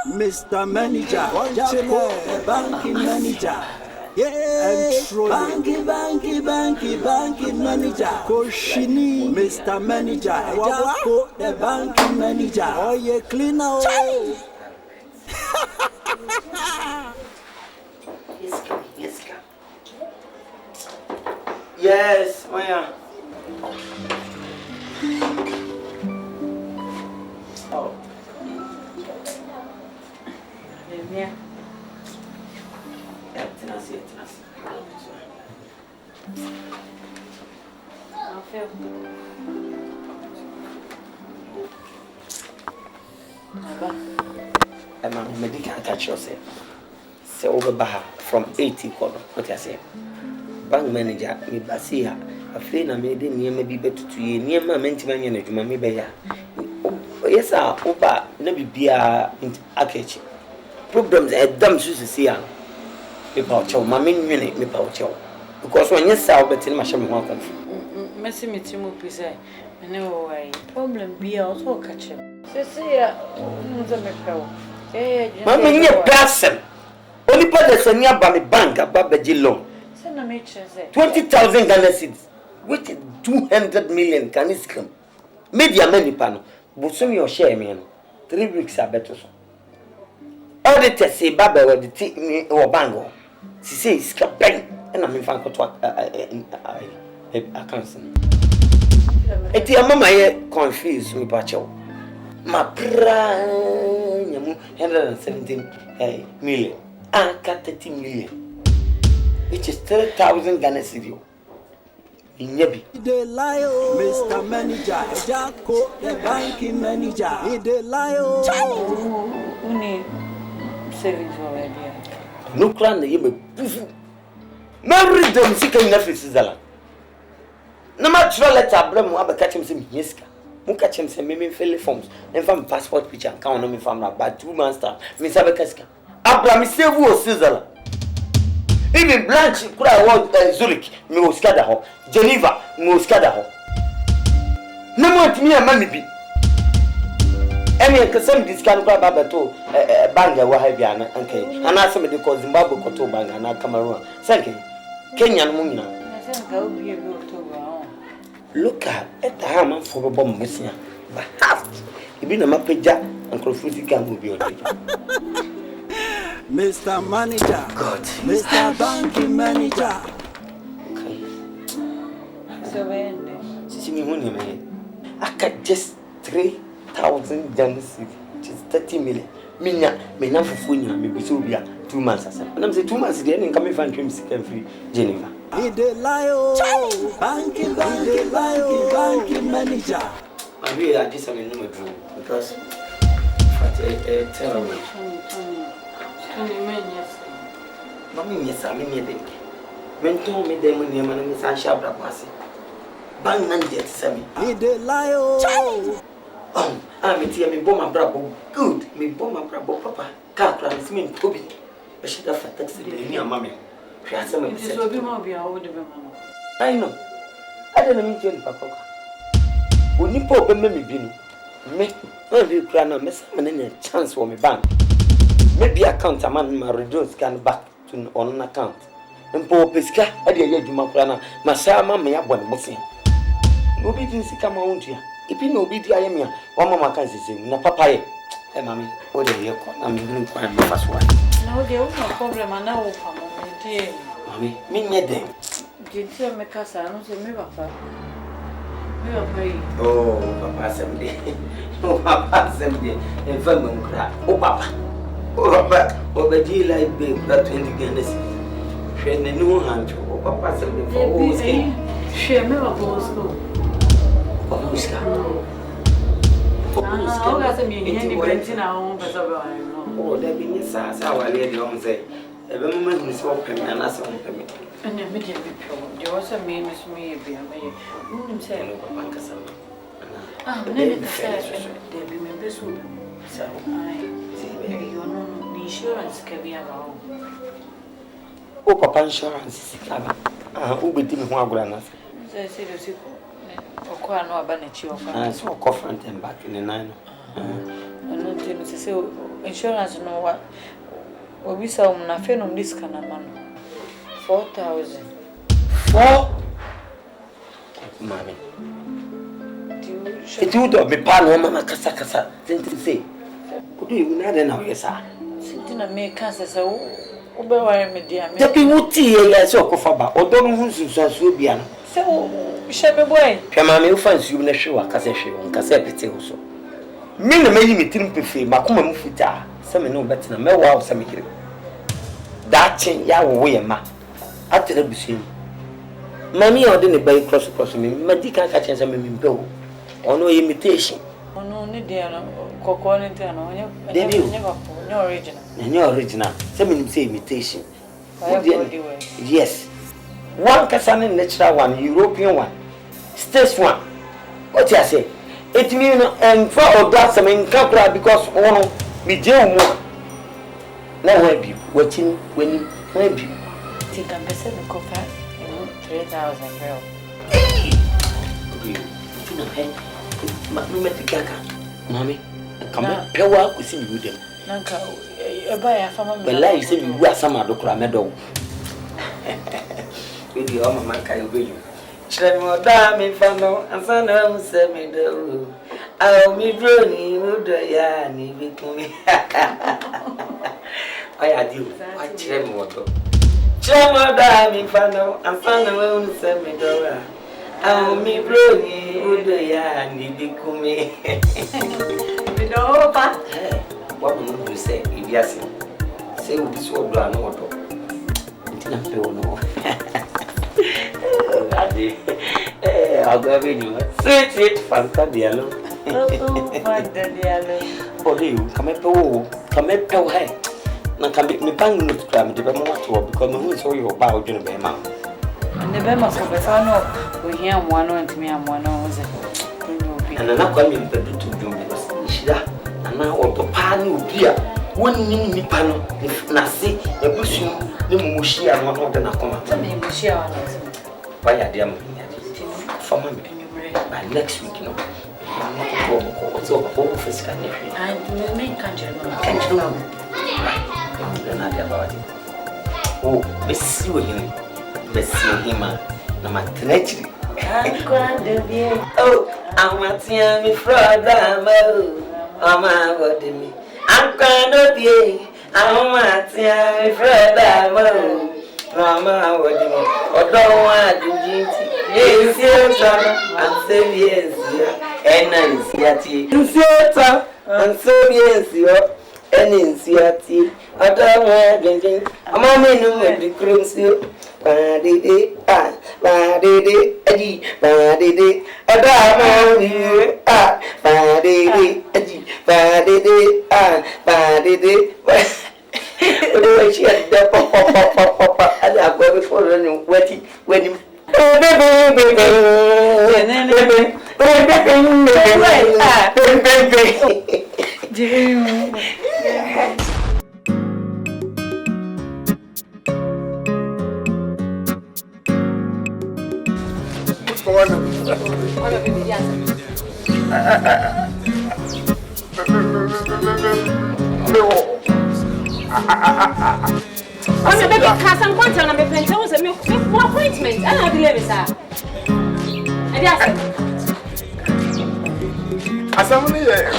Mr. Manager, the banking manager. Yeah, banking manager. Koshini, Mr. Manager, the banking manager. Oh, yeah, cleaner. Yes, Maya. Oh. Yeah. Tenacity. I feel. Emma, medical catch yourself. Say over Baha from 80 color. What I say? Bank manager, me basia. I feel I made it near maybe better to you. Near my mentiment and you may be here. Yes, sir. Oba, never be a catch. Problems at dumb to see. Me pouch, my minute, me pouch. Because when you saw better in my shame, welcome. Messi, me Timo, please. I know why. Problem be also catch him. Say, Mamma mia, person. Only put the Sonia by the bank above the Gillo. 20,000 Ghana cedis, which is 200 million Ghanaian come. Media many panel, but some your share me. 3 weeks are better. Auditor say Baba or the take me or bango. She says, "Bang," and I'm in Franco to a council. It's your mamma here confused with Pacho. My prime 117 million. I got 30 million. Which is 3,000 Ghana cedis. In Yabi. The Lio, Mr. Manager, AGYA KOO, the banking manager. The Lio. Only savings already. No clan the Yebe. Marry them sick enough in Switzerland. No matter letter, Bram, I catch him some Yeska. Who catch him some meme fill forms and from passport picture and count on me from about 2 months time. Miss Abacaska. Abram is still Switzerland. Even Blanche could I want Zurich, Muscada, Geneva, Muscada. No more to me a mammy be. Any can discount Baba to Banga, Wahabiana, and Kay, and ask me to call Zimbabwe Koto Banga and Cameroon. Thank you. Kenyan Muna. Look at the hammer for a bomb missing. But half, you been a mapaja. Microphone can be on. Mr. Manager, God. Mr. Banking Manager. Okay. So when See me money, man. I got just 3,000 Janus, just 30 million. Me na for phone, me be so be 2 months. And I'm saying 2 months, then come find him sick and free, Geneva. He the lion, banking manager. I really are this I'm no dream because tell me. Mommy, yes, I mean, when told me them when your man is a sharp passing. Bang and jet, Sammy. He the lion. Oh, I'm a tear me bomb my brabo. Good, me bomb my brabo, papa. Car crowns me in Toby. I should have a taxi near mammy. I know. I didn't mean to papa. When you pop a memmy bin, make every crown a mess and a chance for me bank. Maybe account a man my reduce can back to on an account. And poor Pesca, I did you macrana, Masama may have one boxing. Nobody didn't come around here. If you know, be the Iamia, one mamma can say, no papa. Hey, mammy, what are you? I'm doing quite my first one. No, there was no problem. I know, Mammy, me met them. Did you make us? I don't say, me, papa. Oh, papa, someday. Oh, papa, someday. And Vermont cry. Oh, papa. Oh, papa. Oh, but you like babe, that 20 guineas. She had no hand. Oh, papa, someday. Oh, she never goes to. Oh, Muska. Oh, that's a meaning. Oh, there be Miss our lady on say. Every moment is open and that's on me. And immediately, there was a mean as me, be a mayor. Wouldn't say, no, Papa. Ah, never said there be members who. So, I see, you know, the insurance can be around. Oh, Papa, insurance is covered. Who be doing one grandmas? I said, or quite no abanity of us or coffin and back in the 9. And not to say insurance, no what. Or we saw nothing on this kind of money. 4,000. 4? Mammy. It would be Palo, Mamma Casa, didn't say. What do you not know, yes, sir? Sitting a make cancer, so over me, dear. The people tea, I saw Coffaba, or don't who's so be. So, shall be boy. Mammy finds you in a show, Cassation, Cassette also. Men made me think prefer, Macuma Mufita, some no better than a wow, some here. That chain, Yahweh, ma. After the machine. Mammy or didn't buy cross me, medical catching some bill. Or no imitation. Oh, no, dear, coconut, no original. And your original, some say imitation. Yes. One Cassan natural one, European one, States one. What you say? It means and for all that some in Capra because one be jail more. Now, where be watching when you think I'm better than Copa 3,000 girl. Mommy, come on, Pewa, we see you them. Nanka, buy a family. But like say you are some other cramado. With the arm of my kind of you. Tremor, damn, if I know, and son of send me the I'll be drowning, would I need me? I do. I tremor. Tremor, damn, if I know, and son of send me the I'll be drowning, would I need me? You know, but what would you say if you say with this word, I know. I'll go with you. Sweet, Fanta Diallo. Body, come up, come up, hey. Now come me bang no cram, the Bema to because no one saw your bow in the Bema. And the Bema of the Fano, we hear one and me and one knows it. And I'm not coming to do because she and now auto pan beer. One mini panel, if Nasi, a bushing, the Mushi and one of the Nakoma. Why are they for me by next week? No, I'm not what's over physical. And you make country. Can't you know? Right, about it. Oh, Miss you him, Miss him, no matter. Oh, I'm a tear me fraud, Mama, what do me? I'm kind of ye. I'm my friend. Mama, what do me? Or don't want to drink. Yes, and say yes, and and so yes, and in Seattle. I don't want drinking. I'm a man who will be crucial. Badidi, badidi, badidi, badidi, badidi, badidi. She had the papa, and I go before running wedding. I'm a baby cast and quantum and my was a milk appointment. I don't believe it, sir. And yes, As I'm here,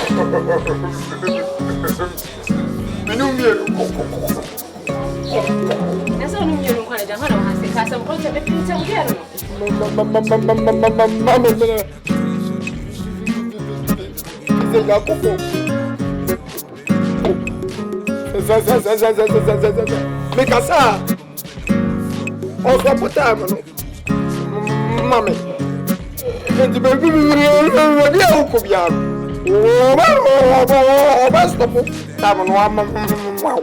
that's all you know. I don't have to cast some quantum and pinch out here. make us also put time, Mammy. And the baby could be out. Oh, best of all,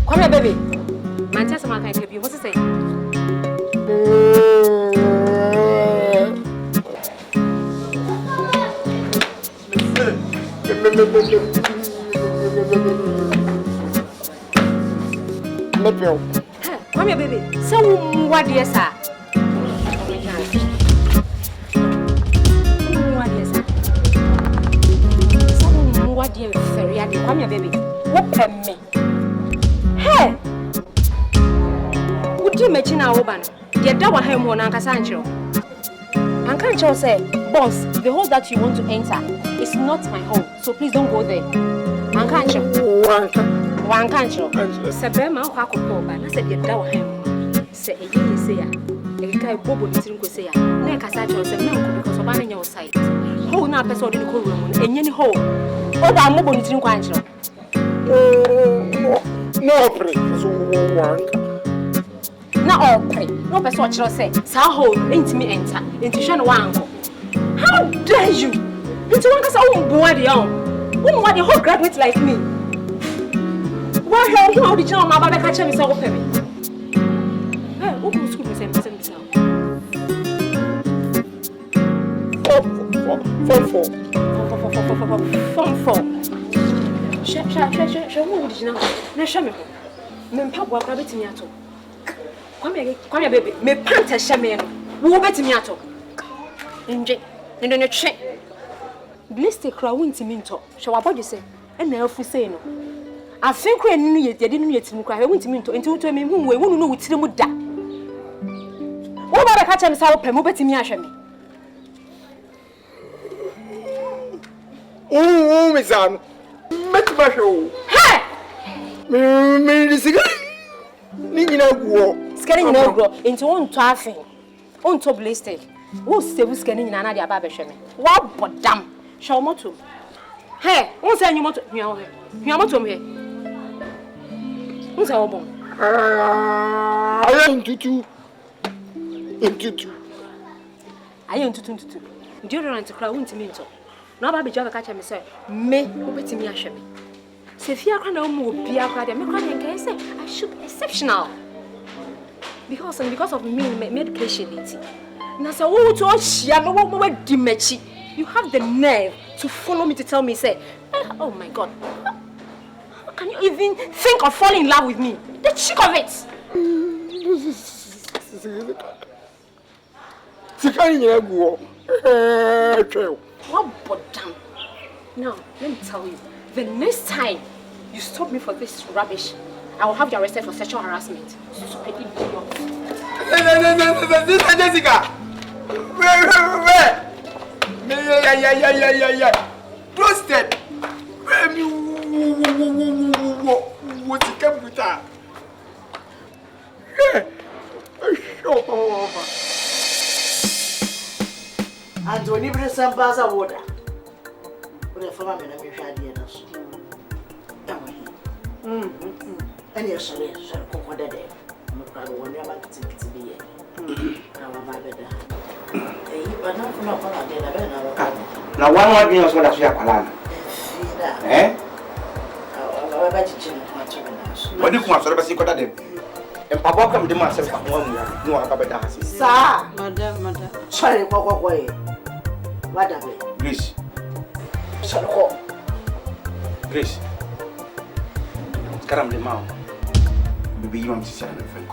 Come here, baby. My test man can't help you. What's it say? Come here, baby. So, what do you say? What do you say? Come here, baby. What me? Hey! Would you mention our woman? Get that one home on Uncle Sancho. Uncle Sancho said, boss, the hole that you want to enter is not my home, so please don't go there. Uncle Sancho. One Sancho. Sabema, who could go by. I said, get that one home. Say, a year, say, a guy Bobo didn't say, Neck Sancho said, no, because of banning your sight. Hold now, person in the cool room, and any hole. Oh, I'm mobile didn't quench. no, please, Not all pray. No person shall say, Saho, ain't me enter into Shan Wango. How dare you? Into one case I won't body on. Won't want the whole graduate like me. Why have you already shown my baby catching me so open? Hey, who will school me say myself? Form. Show me, did you know? Now show me. Men pop walk rabbit me at all. Come here, baby. Me pant a shaman. Who bet me at all? Inject, and then a check. Blister crowing to minto. Shall I body say? And now for say no. I think we knew yet, they didn't yet cry. I went to minto into to me whom we won't know which them would die. What about a catch and sour pen? Who bet me ashami? Oh, Miss Anne. Met my show. Hey! Me, Nina go. Scanning no go into one traffic. On top blister. Who's still scanning in another barbershop? What but damn? Show moto. Hey, what's any moto? You are to me. Who's our bone? I am to I am to. Do you run to crowd into minto? Now, Baby Java catch me, sir. Me, who bet me a shabby. Say, if you are no more, be a crowd, and I say, I should be exceptional. Because of me, medication. Now, so, oh, to us, you have the nerve to follow me to tell me, say, oh my God. How can you even think of falling in love with me? The cheek of it. What but damn? Now, let me tell you, the next time you stop me for this rubbish, I will have you arrested for sexual harassment. Stupid idiot. Sister Jessica! Where? Yeah. Roasted! What's the computer? And when you bring some bars of water, what a farmer and a shady and yes, sir, cook what a day. I wonder about it to be here. But not from now, one more thing was what I share. Eh? What do you want to say? And Papa come to myself. No, I'm about to say, Madam. Sorry, what way? What are they? Grace. Grace. Caram de mal. Baby, you want to say anything?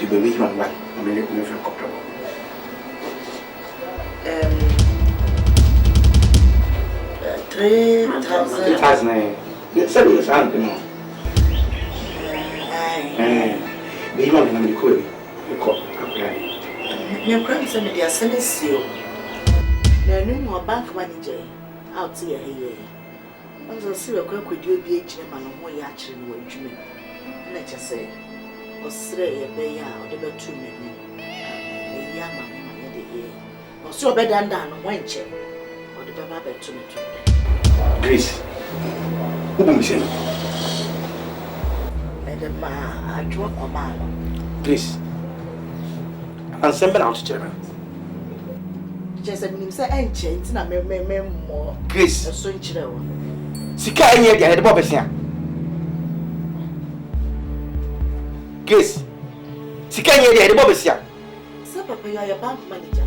You believe you right. I mean, you feel comfortable. 3,000. Yes, I will sound them. Be you want to be cool. Your grandson, they are sending you. There are no more bank manager out here. I was see a quick with you, be a man of more yacht and what you mean. Let us say. Or stray a bay out of 2 minutes. A young man, or so better than one check, or the Baba to me. Grace, who will say? Madam, I drop a man. Grace, I'm sending out to German. Just a minute, say, and change, and I may more. Grace, a swing chill. Sika here, get the Bobby. Grace, Sika here, the Bobby. Sir, Papa, you are a bank manager.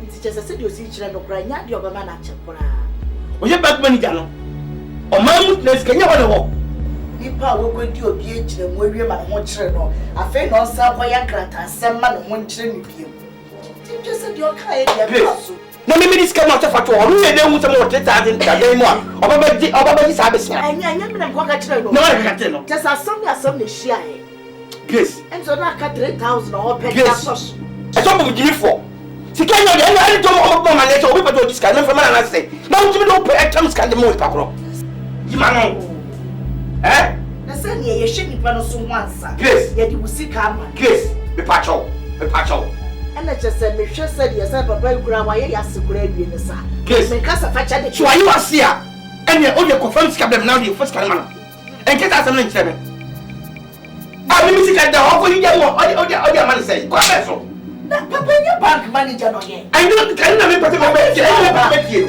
It's just a city you see children of Grand Yard, your man at Chapora. Will you bank manager? Or Mammoth, can you want to walk? Nipa will go to a PH and worry about one children. I fail on some boy and grant and some man and one children with you. You just said your kind of no, maybe this came out of a tour. Who they want some more 10,000 a day more? Or about his habits. I never got a child. No, I can't tell. Just as some share. Grace, and so that cut 3,000 or pay. Yes. I don't give you for. She can't get any time of my letter. We put this kind of man and I say, no, you don't pay a chance. Can't the more pacro. You man, eh? The same year, you shouldn't run on once. Grace, yet you will see come. Grace, be patcho. And I just said, me sure said yourself a very good way. Yes, to grade in the sun. Grace, because of fetch it. So are you a seer? And you're all your confirmed scab now, the first kind of man. And get us something, seven. I mean, like the whole thing, all your money say, go ahead. Papa, your bank manager, no, yeah. I don't put him you.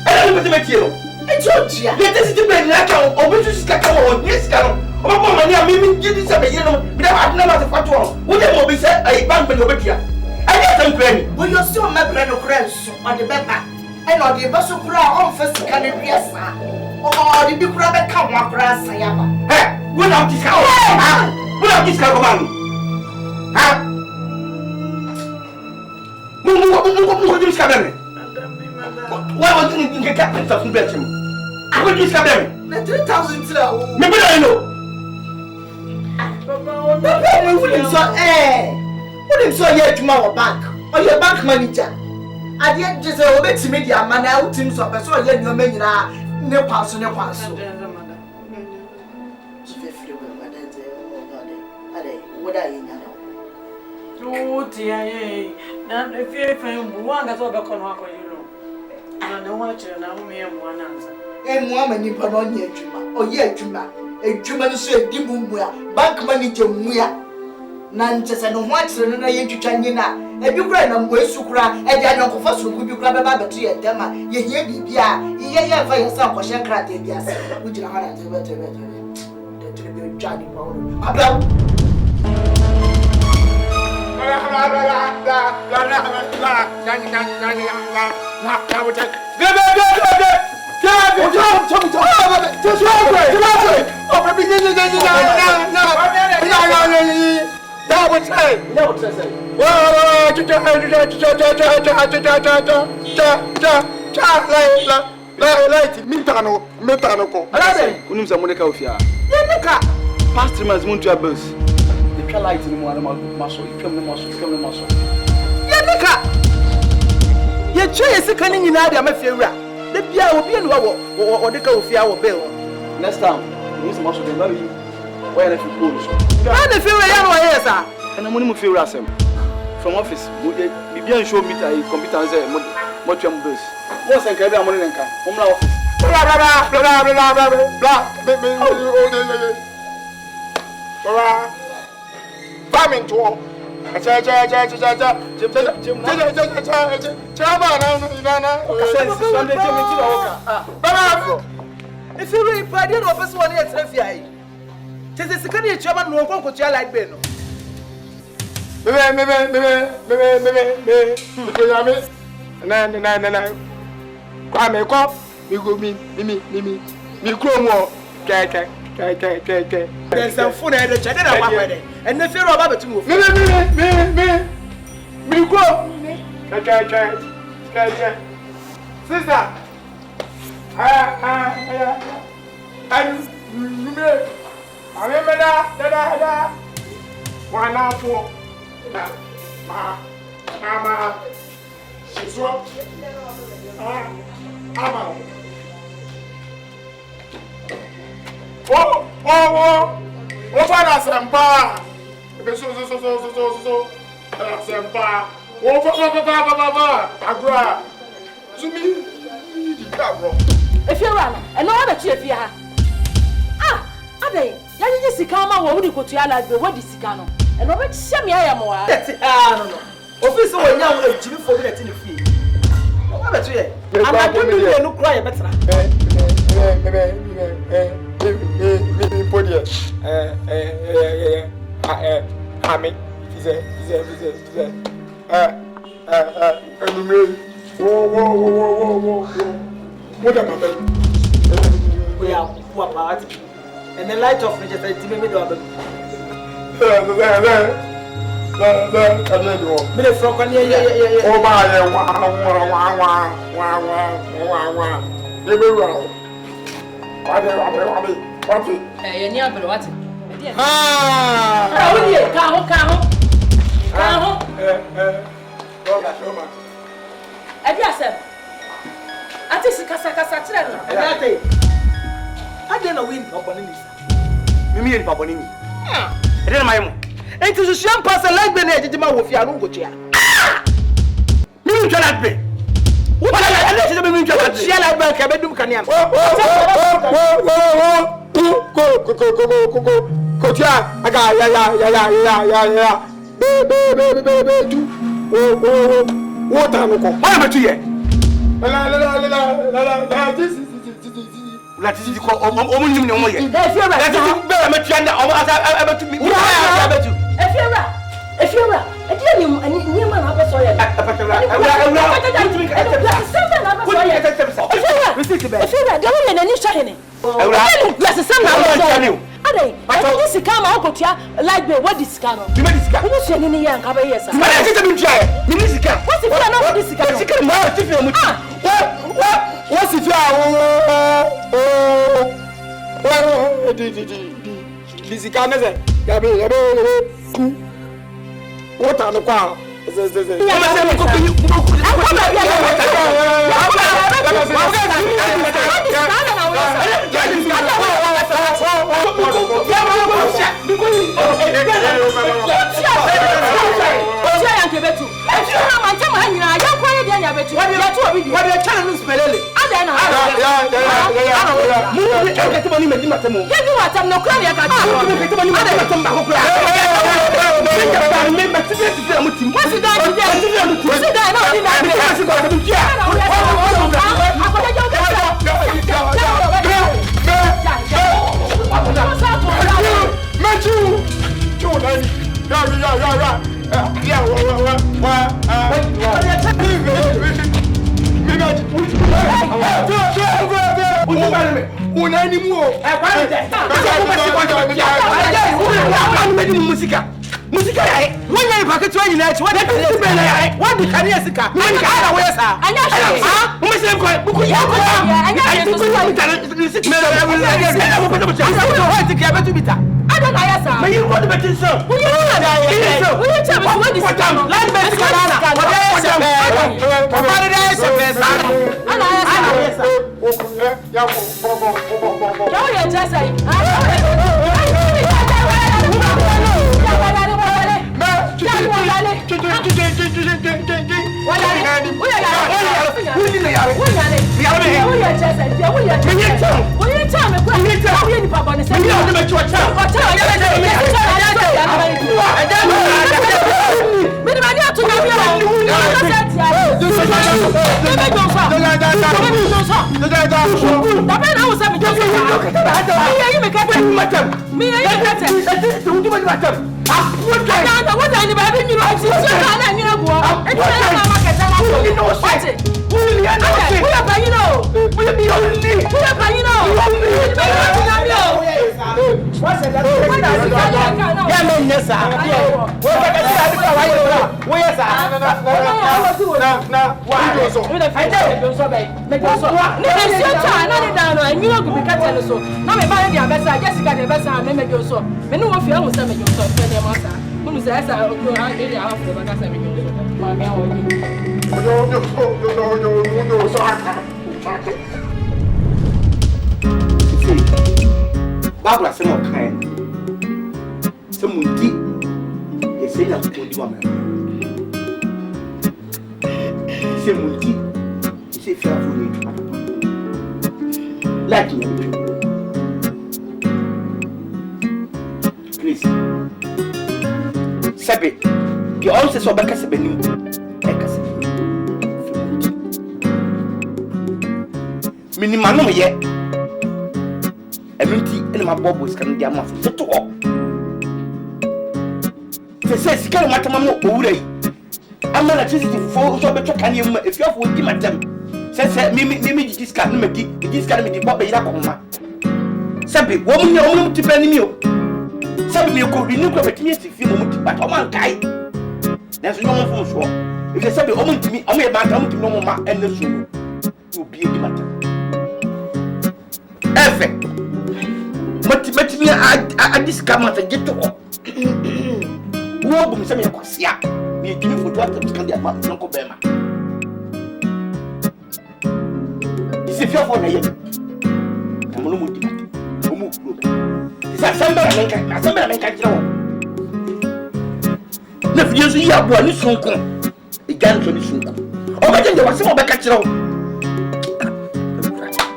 I don't put him at you. It's your dear. Let us do better, or which is Kakao, yes, Carol. Oh, Mamma, I mean, you did something, but I've never thought one. Would you be said a bank over here? I get some granny. Well, you're still my brand of crabs on the back, and on the bus of crowd on first can it be a son? Or the big rabbit come on grass, I am. Hey, without this cow, without this cow, man. Huh? What do you say? Why was you get captain of Belgium? I would just have them. 3,000 maybe I know. Wouldn't so yet tomorrow bank or your bank manager. I didn't just obey to media man out in so I saw yet your men no pass. What are you now? Oh dear, now if you find one that's over Conway, you know. I don't want you now, me and one answer. And woman in Panonia Juma, or yet Juma, a Juma said, Dimumia, bank manager Muya. None just an once and I ain't to Chanina, and you cry on West Sukra, and I don't confess who you grab a battery at Dema, ye hear me, yeah, for yourself, or Shankrat, yes, which you are the Johnny Paul. Past 3 months, Muntia Bus. The car light in the morning, muscle, you come the muscle. Yanika! Your chair is coming in Adia, my favorite. The Pia will be in or the Kofia will bill. Next time, use muscle to love you. Where if you push? I don't feel sir. And I'm going to feel Rassam. From office, we be show me a computer and say, Motium Bus. What's a Cabin Monica? Home office. Farming to all. If you really pride in office 1 year, tis the second chairman who won't go to like Beno. There's some food at the channel, and the fear of Baba to move. Me go. Sister. I remember that. One out for Mama. She's what? Oh, Father Sempa. So, Sempa. Oh, Papa, Agra. To me, if you're running, and no other chief, yeah. Ade, you just see come out when you go to your life, what is Sicano? And Robert Sammy, I am more. That's it. No. Officer, when you are Jimmy for the fee. What about you? I'm not going to look cry better. We are poor party. And the light of just a timid dog. I didn't win Mimi and Papa Nini. I didn't my own. And to the champagne like Benedict, my wife, I don't go to you. Mimi cannot be. What I let you mean to share like Bank Abedum Canyon. What am I to you? Let us call only no more. If you're right, what's it? This is what are the car? Musica yae. Wonya ni paketu anyi na echi. What the yae? What the can yes ka? Man ka na we sa. Anya she. Ah, mo se ko buku ya ko. Anya she to so bita. Risik me na we na get. Na mo ko to cha. What the ka betu bita. Ada na ya sa. Me you go to betu so. Wo you na da ya. Wo you cha me so what this. Land bet ka na. What ya. Papa da ya se be sa. Ana ya sa. Ya bo. Ya ya ja sai. Barbara say no kind. Say mundi. E say na ko di wa me. Say mundi. E say fia fu ni. Like you. Please. Sabe. Bi on se so ba ka se benim. E ka se. Minima no ye. Everything in my bubbles can be a month. To all. They say, Scan Matamamo, I'm not electricity for so better can you if you have would give them. Says, Mimi, this can make this can be the Bobby Yakoma. Sabi, woman, your own to penny meal. Sabi, you could renew opportunity if you want, but on guy. There's no one for sure. If they say, woman to me, I'm a man to no man and the shoe will be a matter. Effect. But me, I discovered a get to all. Who will send me a quasia? Me, you for what can be about Uncle Bema. Is if you're for me, I'm no more. It's a summer and can't know. If you see your boy, soon come. It can't be soon. Oh, I think there was some back at you.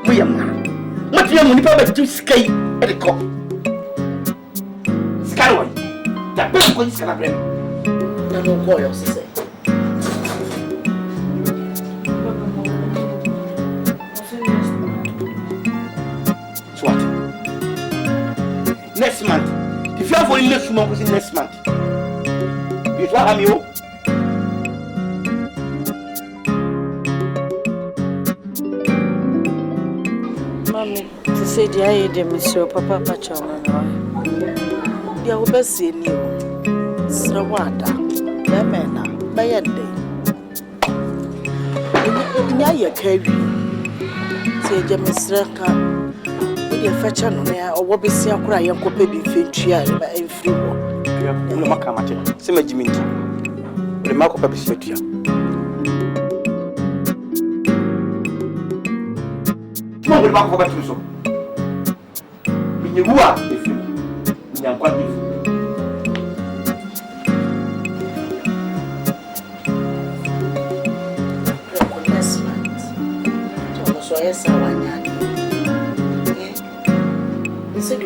We are man. What you want to do skate at the cop? Skyway. That person is going to bring. I don't know what else to say. So what? Next month. If you have only next month, it's next month. You try have you. Mommy, to say the I did Monsieur Papa Pachama. The Obessin, Srawada, Lemena, Bayande. Yaya carry. Say Jemisraka. The fetcher there, or what be see a cry and copy be fitria and free. No Macamache, Sima Jimmy. Remarkable Biscuit. Come on, back over to so. You are if you are quite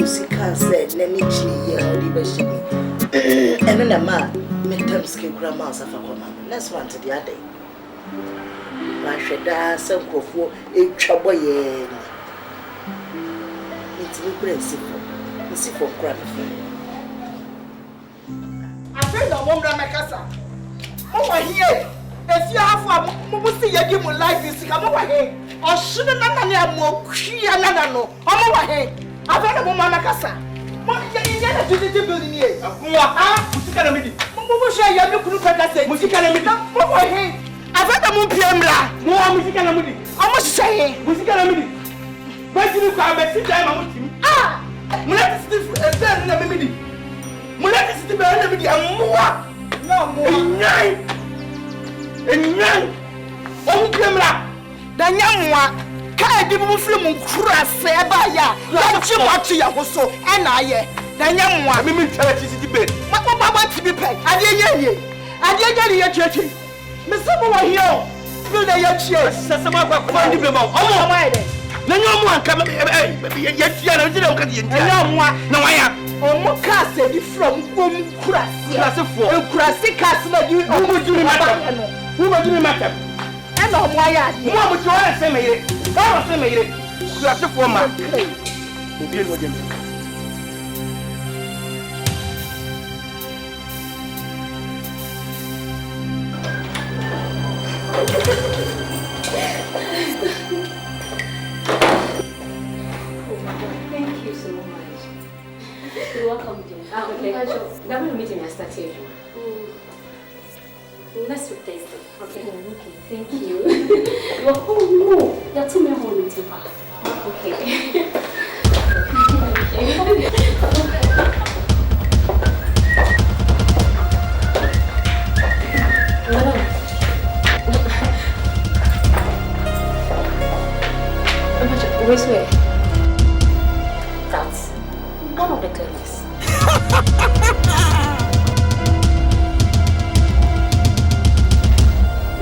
you see, can't say, let me cheat or the best. And then a man, midterm skill grandmas of a woman. Let's want to the other day. I should dance some for a trouble. It's me principle. It's for grandfather. I feel the woman, my casa. Over here. If you have a Musi, you give me life, you see, come over here. Oshino nana ni amokua nana no. Omo wa he. Afena mo mama kasa. Mo ya na titi building here. Mo ha musika na midi. Mo sha ya me kunu peka se. Musika na midi. Mo wa he. Afena mo piemra. Mo musika na midi. Omo sha he. Musika na midi. Bajiri kwa be sita ma mo timi. Ah! Mo na titi na midi. Mo na titi be na midi amwa. No mo. Enyan. Omo piemra. Danyamwa ka edi bu film nkura se ba ya chi matu ya hoso e na ye danyamwa me ntara titi be mama ti bi pe ade ye ye cheche me se mo wa here feel that ye cheche sasa ma kwa ndi be ma omo ma ye de danyamwa anka ye tia na ndi na ka ye ntia danyamwa na wa ya omo ka se di from kom nkura se ka se na di omo dumi mata no mo ya de mo mo joa se me ire ka se me ire kura se fo ma obi no dem Thank you so much. You're welcome, dear. Okay. That will meet me at start here. Next week Thursday. Okay. Okay. Thank you. Oh no, you're too many holding too far. Okay. Where's where? That's one of the clinics.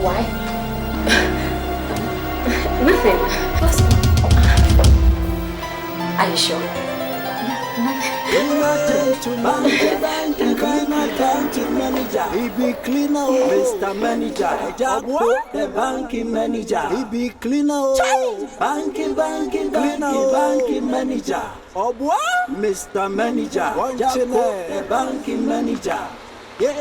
Why? Nothing. What's Are you sure? He be cleaner, Mr. Manager. AGYA the banking manager. He be cleaner, banking manager. Mr. Manager. AGYA the banking manager. Yeah,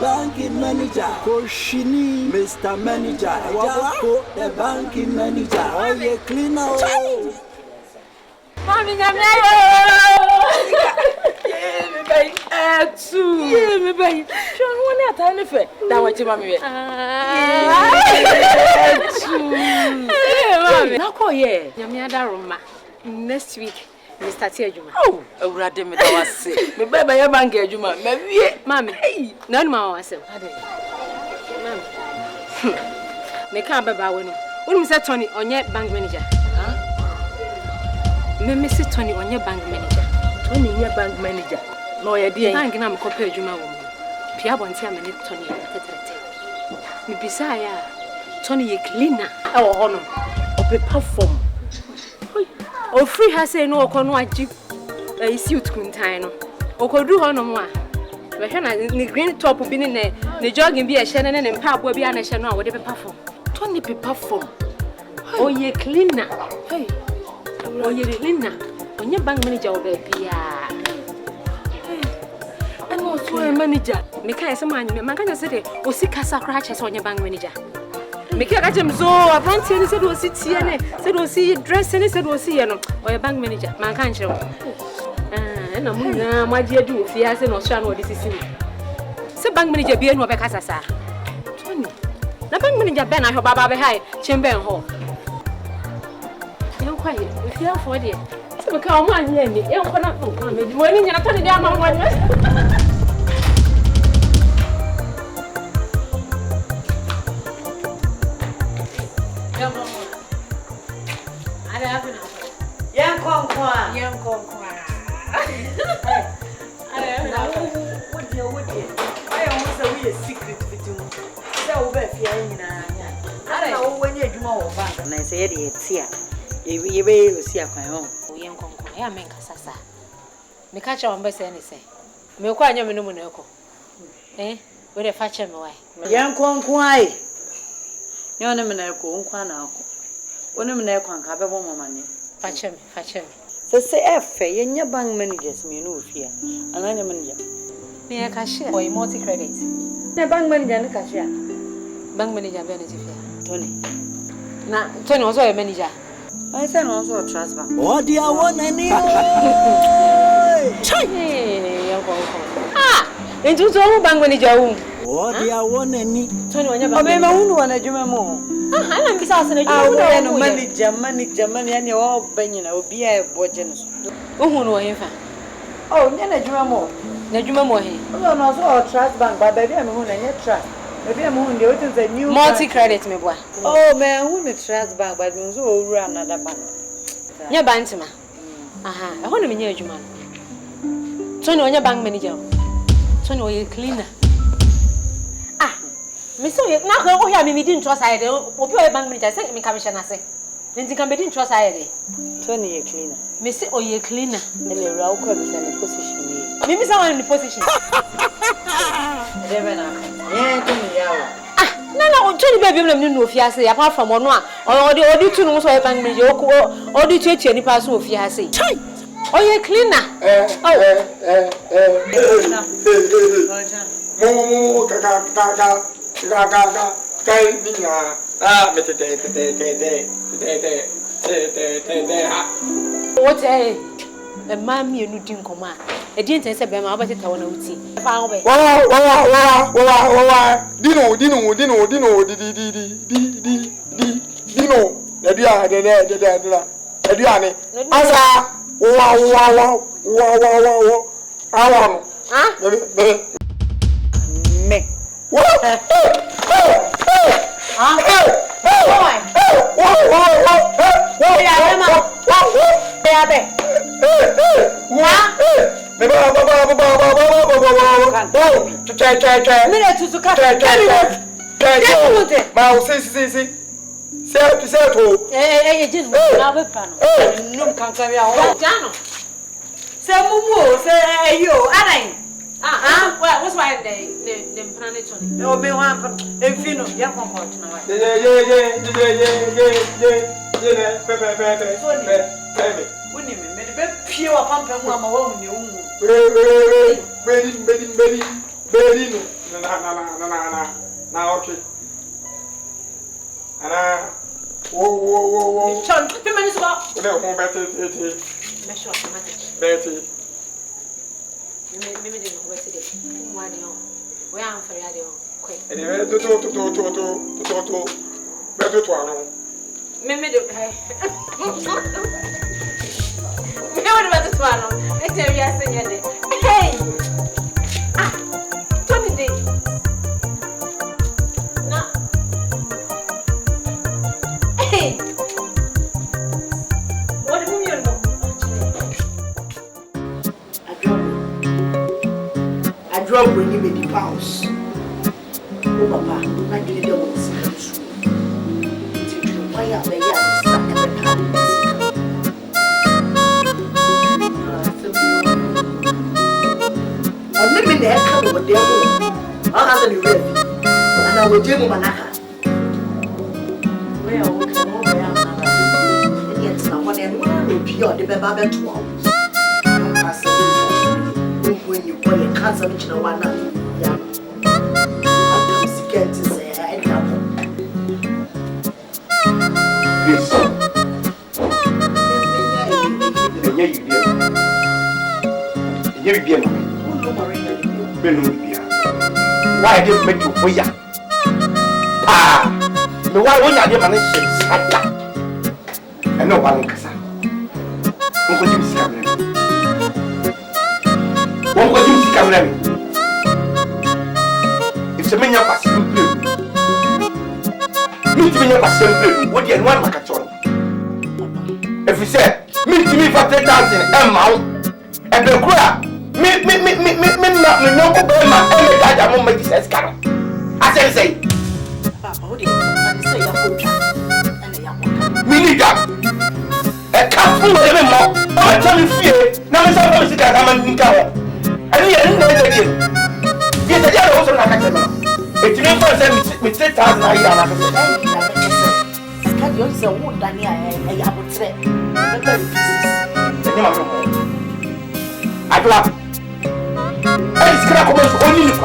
banking manager. Koshini, Mr. Manager. AGYA the banking manager. Oh, yeah, cleaner. Mommy, I'm me baby. Sure, one at any fair. That what you mommy. Now call ye. Yamiada Roma. Next week, Mr. Tiajuma. Oh, a rather me that was sick. Me baby, your MANGER, Juma. Maybe, Mammy, none more myself. Me can't be bowing. When Mr. Tony on your bank manager. Me Mr. Tony on your bank manager. Tony, your bank manager. No, your dear. I'm going to copy Juma woman. Pia won't tell me Tony. Me beside Tony, a cleaner. Oh, honor. Of a perform. Oh, free has say no, con what you suit Quintino. Or could do on one. But the green top will be in there. The jogging be a Shannon and Pap will be an Shannon or whatever perform. Tony be perform. Oh, ye cleaner. Hey. Oh, ye cleaner. On your bank manager, baby. And also a manager. Make I some money. Man can say, oh, see Casa crashes on your bank manager. Make I him so. I want to say, oh, sit here. Said, oh, see dress and said, oh, see, or your bank manager. Man can't show. And I'm my dear, do if he has an ocean or this is him. Say, bank manager, be no Casa. Tony. The bank manager, Ben, I hope Baba High, Chamber Hall. You're quiet. If you're for it. So come on, Lenny. You cannot come. When you're turning down my one. Young Conqueror. I almost a secret between so I know when you're more bank and I said it's here. You will see a home. Young Conqueror, I mean Cassasa. Me catch on best anything. Me quite young Minumunoko. Eh? With a fatcher away. Young Conqueror. Your name and I go on now. One of them can have a woman. Fatcher me. So say F, your bank managers me no fear. And I'm a manager. Me a cashier or multi credit. The bank manager and cashier. Bank manager benefit. Tony. Na Tony was your manager. I said also trust bank. Oh, dear one any. Into bank manager. Oh, dear one any. Tony on your bank. I who want to do more. I'm besides a manager, money, and your opinion will be a boy. Who know him? Oh, then a drama. Najuma Mohi. Oh, no, so trust bank, but baby, I'm going to trust. Maybe I'm going to the new multi credit, me boy. Oh, man, who need trust bank, but you so run another bank. Yeah, Bantima. Aha, I want to be near you, man. Tony on your bank manager. Tony, or you cleaner. Ah, Miss, you now go here, me didn't trust I or be a bank manager. I sent me commission. I say, then you can be didn't trust I. Tony, a cleaner. Miss, or you cleaner. And a row comes in a position. Maybe someone in the position. No, Tony baby, I'm no fiancé, apart from one, or the two knows why bank manager or the church any person of fiancé. Oh, you're cleaner. What a man, you didn't come out. A didn't say, I'm about to tell you. Dino, what's why they planet on? No, me one, if you know, young one. Pure pump and one home, you. Now, okay. Whoa. John, 2 minutes walk. Betty. Maybe they know what to do. Where I'm for radio. Quick. Anyway, to Maybe the about the swallow. I tell you, I say, hey, ah, 20 days. Now, hey, what do you know? I drop when you made the pounds. Oh, Papa, I did it all. Why are they living there? Come over there. I'll have you ready. And I will do Manaka. Well, yes, someone and one will be on the Baba 12. I said, when you put your cousin in the one, yeah. I'm scared to say, I know. Yes. Why did you make you boy? Ah, the why when you did manage and no one can say. Uncle Jim's coming. Uncle Jim's coming. It's a mania passing blue. Meet me up a simple. What do you want, Macatron? If you say, meet me for 10,000 amount, and the crap, me, not me, no, but my only dad, I won't make this as car. I say, Papa, what do you say? We need that. A cup full of them more. I'm telling you, now I'm going to get a man in car. And we are in the idea. Yes, I also like a man. It's me for them with 10,000 a year. You say, "What Daniel? I would say, I clap. It's going to come only if I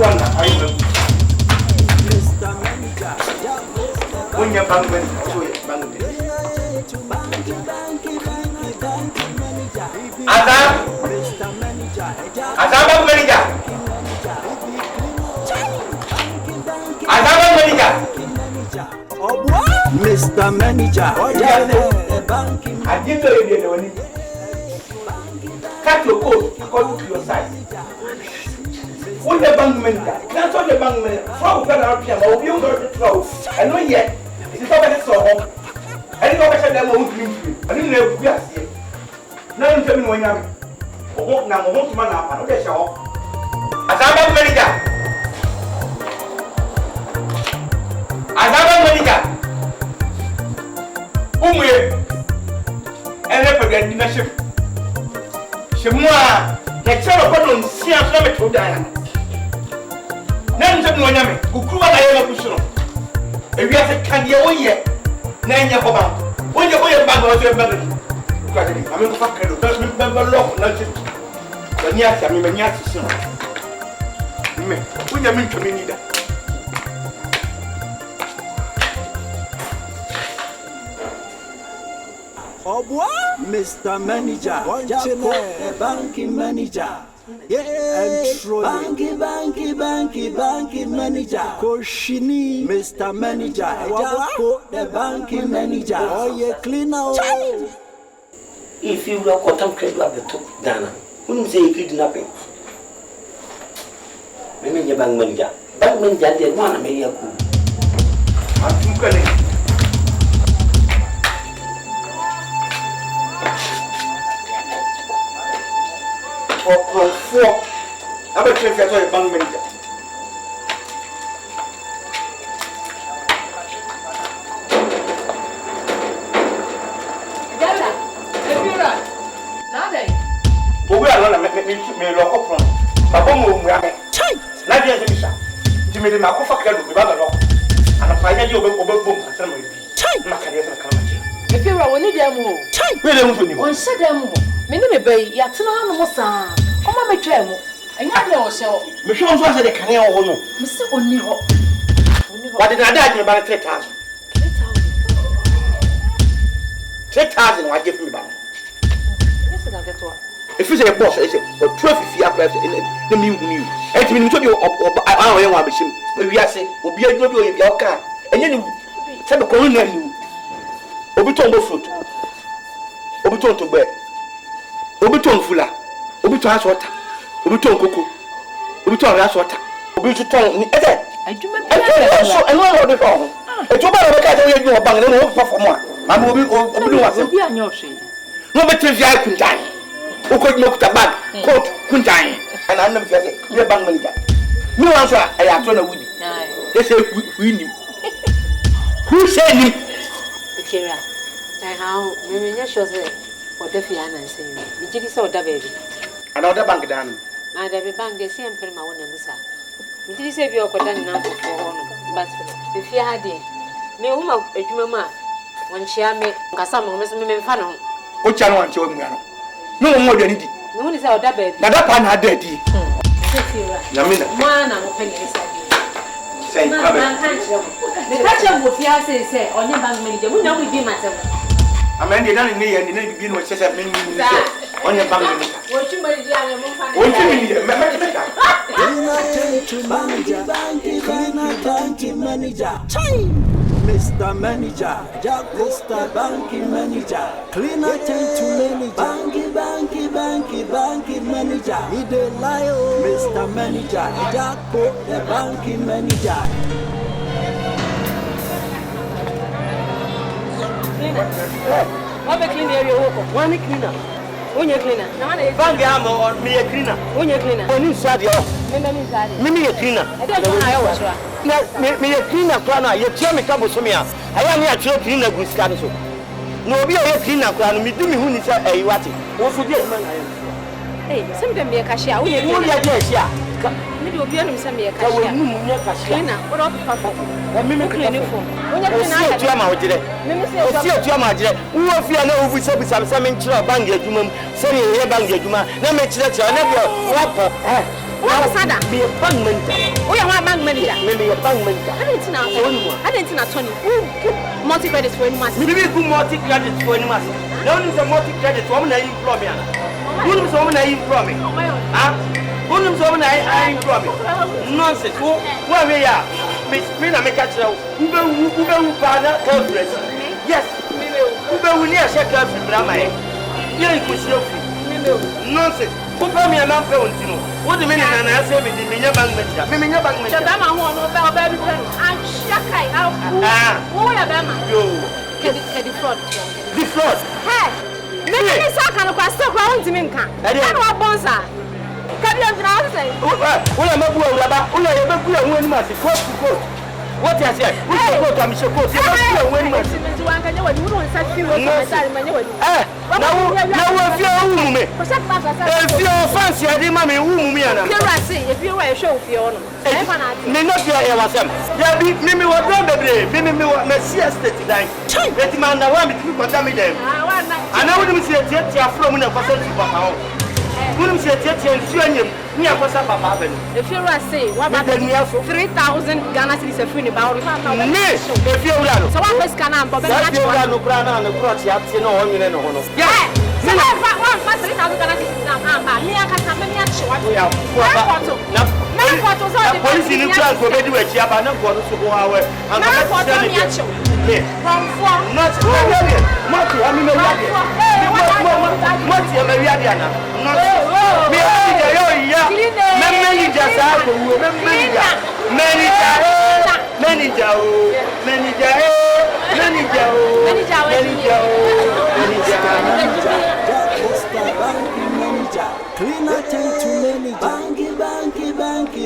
one I am. Mr. Manager, When you're banging, so you're banging. Adam! Adam Manager! Adam Manager! Mr. Manager, I didn't know you did. Cut your coat according to your size. What the bank manager? That's what the bank manager. How can I be about you? I know yet. It's already so home. I didn't know I said that I won't drink you. I didn't know we are here. Now you tell me when you're now, I want to man up. I know that's all. As I'm a manager. As I'm a manager. And let me get the ship. Shemua, the child of Pardon, see, I'm not to die. None of them know Yami, who grew up I am a cushion. If you have a candy away yet, Nanya Homa, when you go your bag was your belly. I'm a fucker, don't remember law, nothing. When you have me, when you have to soon. When you mean to me neither. Mr. Manager, banking manager. Banking manager. Koshini, Mr. Manager, the banking manager. Oh, yeah, cleaner. If you look what I'm crazy at the top, Dana, wouldn't say you kidnapping. Maybe your bank manager. Bank manager, they want to make a coup. I'm too good. For I'm a chef as a bank manager. We are not making me lock up from Papa Moon. Not yet, Misha. You made him a coffee with other law. And a fire you over boom and some way. If you are only them who one said them. Many bay, Yatsuna Mosa. Come on, my tremble. I know yourself. Michelle was at the canal. Mr. O'Neill. What did I die about 3,000? 3,000, I give me back. If you say a boss, I say, but 12 if you apply the new. And to me, you I want to be we are saying, will be a good way of your car. And then tell the coroner you. Obiton fruit. Obiton to bear. Obiton fuller. Obiton has water. Obiton cocoa. Obiton has water. Obiton. I do my best. I know what the wrong. I told my cat you are banging and won't perform more. I'm will be on your shade. No better if I couldn't die. Who could look the bag, quote, couldn't die. And I'm not your bank manager. No answer, I have told a woody. They say we knew. Who said him? Kira, I how maybe just shows it or the Fiana saying, you did so the baby. Another bank down. My Debbie Bank, they say, I'm pretty my own answer. You did say you're cotton now for honor, but if you had it, no woman, a human when she had me, Cassam, Miss Mimmy Fanon. Which I want to no more than it. No one is out that baby. Now that pan had dirty. Yamina, man, I'm opening this idea. Say, the catcher will say, on your bank manager, we know we be myself. I mean, they don't need any begin with such a many on your bank manager. What you mean, banking manager. Mr. Manager, Mr. Banking Manager, cleaner tend to manager, banking manager, he the lion, Mr. Manager, AGYA KOO, the banking manager. What a clean area, one cleaner. When you're cleaner, Bangam or me a cleaner. When you're cleaner, when you said your Mimi a cleaner. I don't know I was right. Me a cleaner, Clana, you tell me trouble to me. I am here to clean a good scan. No, be a cleaner, Clan, me do me who is a what? What would you man? Hey, some of them be a cashier. We are going to get maybe you'll be on some be a cashier. What up, Papa? Let me make a uniform. When you're going to come out today, let me see your mother. Who of you know we said some into a bang your human, sending a bang your human. Let me let you never What was that? Be a bank manager. Oh, you're a bank manager. Maybe a bank manager. I didn't know. I didn't know Tony. Multi credits for any mass. Maybe good multi credit for any mass. No one is a multi credit woman. I employ me. Who is woman I employ me? Ah, who is woman I employ me? Nonsense. Where we are, Miss Queen, I make a show. Who go father, conference? Yes, who go near Shaka Drama? Here it was your nonsense. Who call me a man for what do you mean? And I say, me, your bank manager. Me, your bank manager. Bama who no baby. I'm Shakai. Who are Bama? Yo, the fraud. the fraud. Hey, maybe this can of stop around to me. I don't know Bonza. Can you say? What am I doing? When I say, what I said, we should go to Michelle Court. You must be a winner. If you're fancy, I didn't mammy whom me and if you were a show for your may not be a wasam. There be Mimi was done the day, Mimi was Messiah state today. Let him and I want to condemn them. I know what you say, you're from a person to Papa. Wouldn't say, if you were say, what about 3,000 Ghana cities a free about it? If you're so what was can I but no crown on the crotch, you have to know on your own. Yeah, so I 3,000 Ghana cities. I can't have any actual. Police in the class will be doing a job and not go to go away. And I'm not Cleaner tend to manager.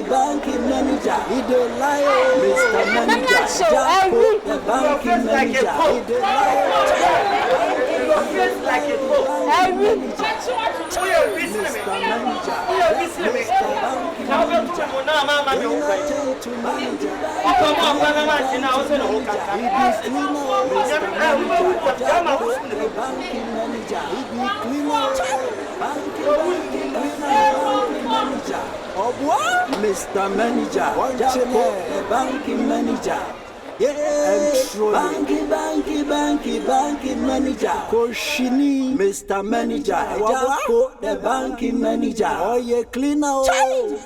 Banky manager. He don't lie, Mr. Manager. Jackpot, the banky manager. He don't lie. Like a book. Mr. Manager, Jackpot, banking manager. Yeah, banky manager. Koshini, Mr. Manager, Jackpot, the banking manager. Oh, yeah, cleaner. Oh.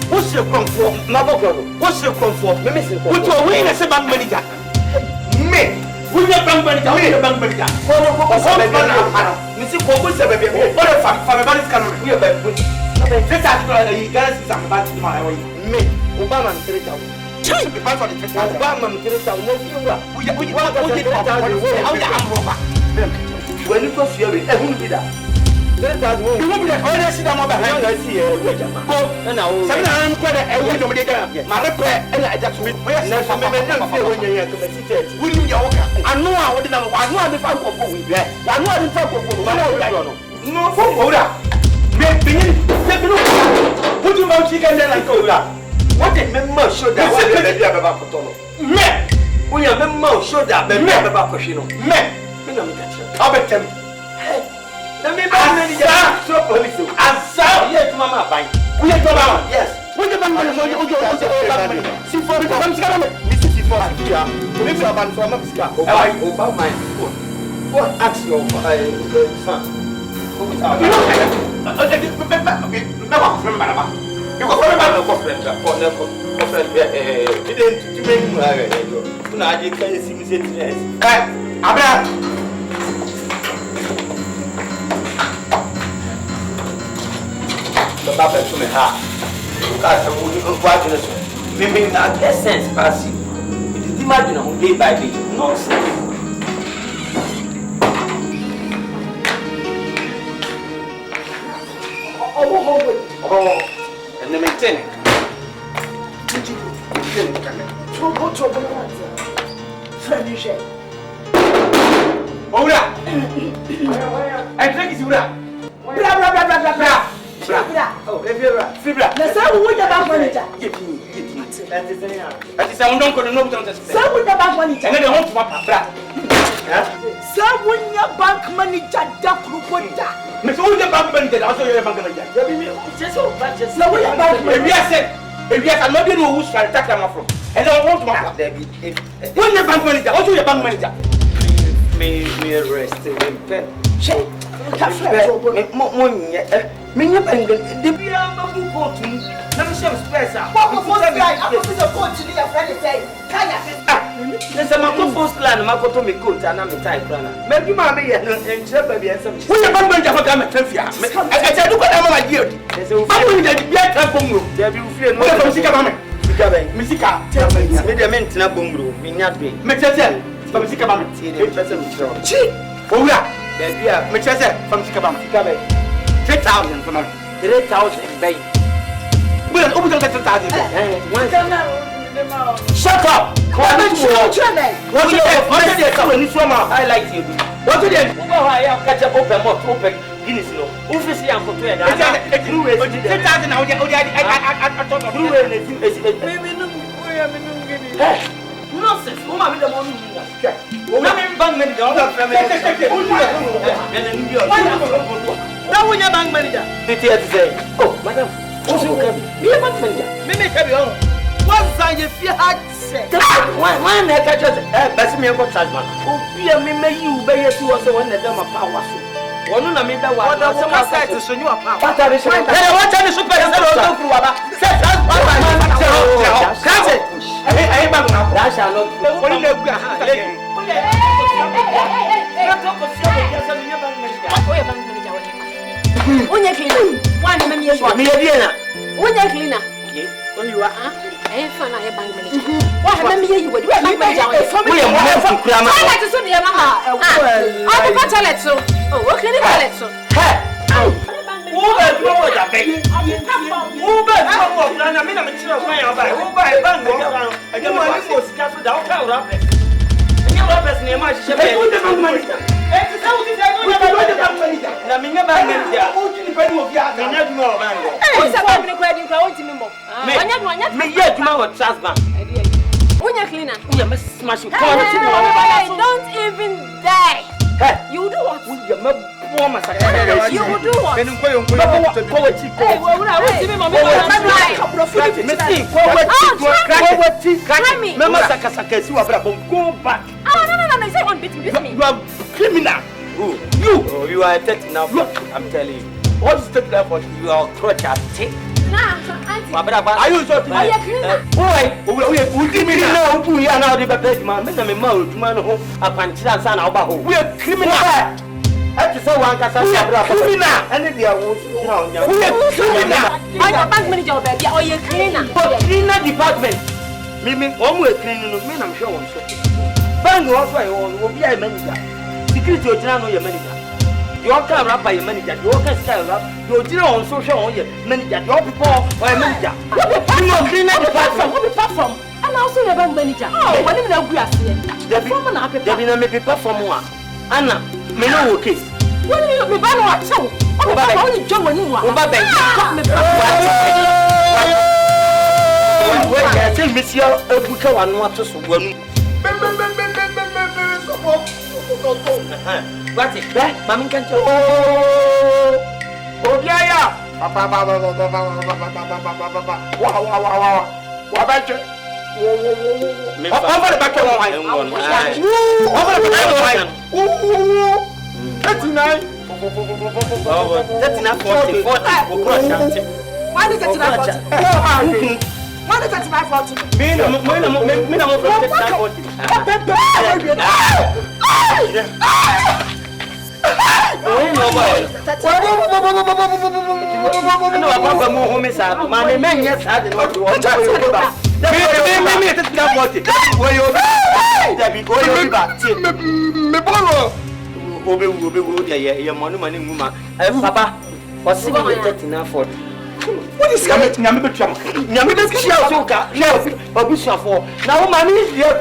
What's your comfort? What's your comfort? What's your way as a bank manager? Me, who's your bank manager? Who's your bank manager? Mr. Combus, what if I'm coming? We are back. This is guys, I'm about to my way. Me, Obama, when you go see it, who did that? 3,000. You won't be the only see them over here. I see go. And I will. Some I'm quite a way to make it. My repair, and I just wait. Never when you're to the city. Will you walk? I know I wouldn't know. I know the fuck of who we are. I know the fuck of who. No, for Oda. Put you on chicken like Oda. What did Memmo show that? What did you have about Cotono? Men! We are Memmo show that the men about Coshino. Men! I'll bet them. Let me buy so police. And so, yes, Mamma, fine. We are going yes. What the man see for the Mrs. Sifora here. Live about from Mexico. I over my phone. What ask your son? You go for a conference for the conference. Didn't make you know, I can't see me say yes. Abra. The Papa to me, ha. Because I wouldn't watch this. Maybe that essence passive. It is imaginable day by day. Nonsense. Oh, and the maintain. Ora! I think it's Ura. Blah, blah, blah, blah, blah, blah. Oh, if you're right. Fibra. The son would have manager. Get me. That is our uncle, no one. Some would have manager. And then they want to walk a some when your bank manager, Dakuda. Miss all the bank manager, also your bank manager. Just so much as no one. If yes, I'm not going to who shall attack them from. And I want to walk there. When your bank manager, also your bank manager. Me arrest him. Shake. Minha banga, the beer of court. Let me show space. What was like? I was the court to the friend say, there's a Maco's land, Macoto me coat, and I'm a type runner. Maybe my and Chubby and some. We are going to come at Tefia. I said, look at my year. There's a family that you get a bungo. There you feel no Sicama. Misica, tell me, the mental bungo, me not be. Metal, from Sicama, cheap. Oh, yeah. From Sicama, 3,000 from 3,000 bay. We'll open the 3,000. Shut up! What did I like you? What did I have catch up open more open Guinness? Obviously, I'm for 3,000. Nonsense. Who am I the one who bank manager. Oh, madam. Be a bank manager. Maybe carry on. What's that if you had said? One catch us. That's me a good husband. Oh, be a me you bay as you also want to them a power. One of them that one of some side to show you a power. What are you? What are you super? Catch it. I am not. That shall not. Unya cleaner. One man is one. Unya cleaner. When you are a fan, I am bank manager. What remember you would bank manager? I like to see your mamma. I will tell it so. Oh, what can you tell it so? Don't even die. You do what? You will do what? Go back. No, you say one beat me. You are criminal. You are a threat now. I'm telling you. What is the effort? You are crutch at tick. Are you so criminal? We are now the best man. We are criminal. I just say one criminal. And if you are criminal. I'm a bank manager, baby. Or you cleaner. Cleaner department. Mimi, always cleaning. I'm sure I'm sure. Bank also will be a manager. Security or general your manager. You all can rap by your manager. You all can sell rap. You do on social on your manager. Your people or manager. You know, clean up the platform. What the platform? And also your bank manager. Oh, what did I do? There be no paper from one. Anna, me no case. What do you mean by what? Oh, but only John when you are. I tell Miss Yo, a book one want to swim. What's it? Mammy can tell. Oh, yeah. What about you? Over the back of that's enough. That's enough 40. Why did that enough? Why did that enough 40? Papa, what's the what is coming to Yami's shell? Now, my is here. I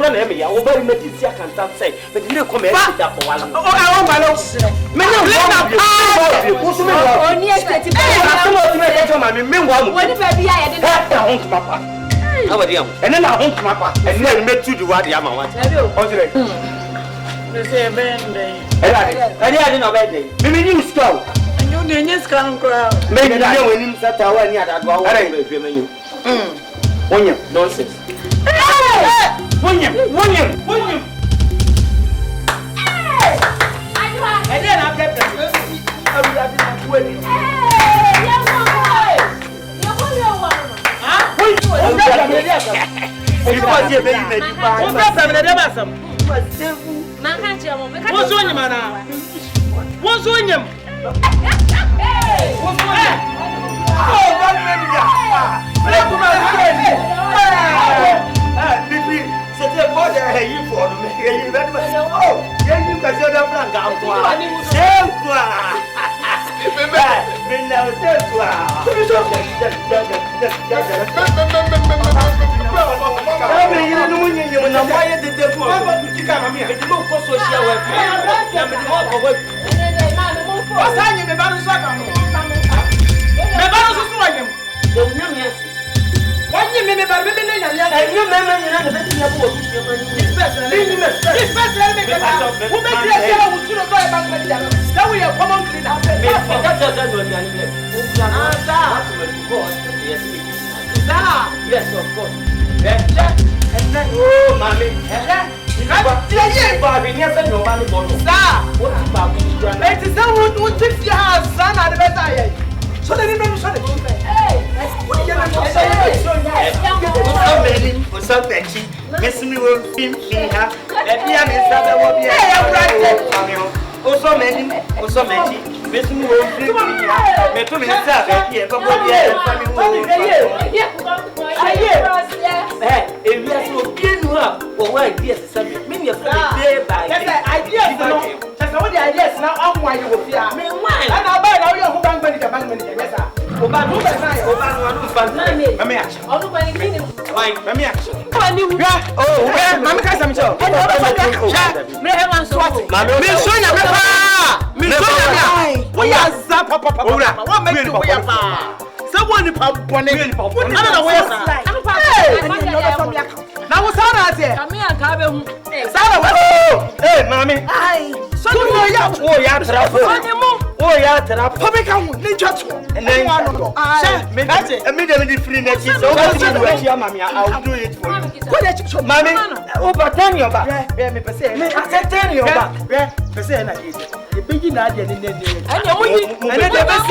will very much can't say, but you come here for one. Oh, I want my nose. And then I home to Papa, and then met to do what the Yama wants. I didn't know that day. Maybe you stole. Maybe I know when you sat away near that go away with you. Nonsense. William. And then I get yes, of course. And then, oh, mommy. Now what's on here? Come here, Kabe. Hey, mommy. Hi. So you are oh, yeah, trap. Public and then immediately free next year. So mammy, I'll do it for you. Mammy, over 10 your back. Me per se. I said 10 your back. Per se, and I did. The beginning I did in the day. And then the best.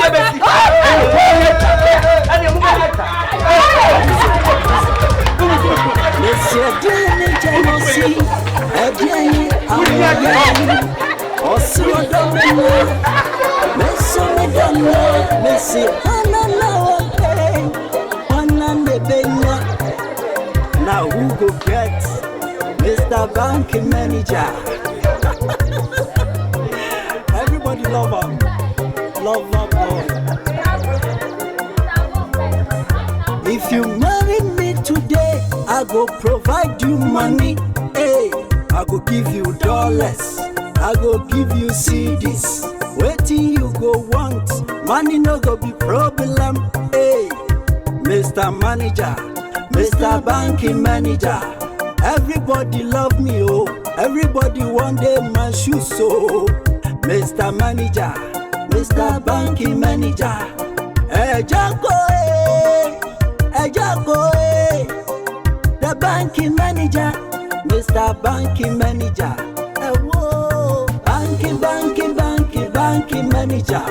Monsieur Dieu, now who go get Mr. Bank Manager? Everybody love him. lover boy. If you marry me today, I go provide you money. Hey, I go give you dollars, I go give you CDs. Waiting you go want, money no go be problem. Hey, Mr. Manager, Mr. Banking Manager, everybody love me, oh. Everybody want them my shoes, so Mr. Manager, Mr. Banking Manager, AGYA KOO, the banking manager, Mr. Banking Manager, whoa, banking manager,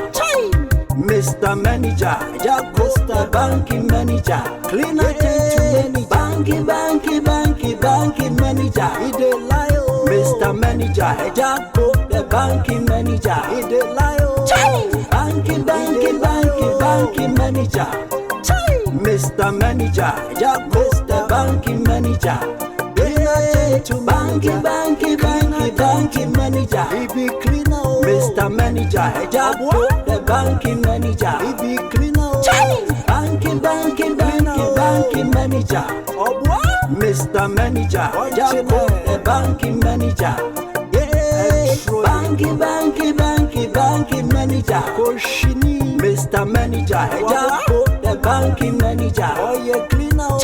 Mr. Manager, AGYA KOO, Mr. Banking Manager, cleaner than too many, banking manager, he dey lie, oh. Mr. Manager, AGYA KOO, the banking manager, he dey lie, oh. Banking manager, Mr. Manager, AGYA KOO, the banking manager, to banking manager, he be cleaner, oh. Mr. Manager, AGYA KOO, the banking manager, he be cleaner, oh. Banking manager, Mr. Manager, AGYA KOO, the banking manager, banking manager, Mr. Manager, AGYA KOO, the banking manager, oh yeah, cleaner, oh.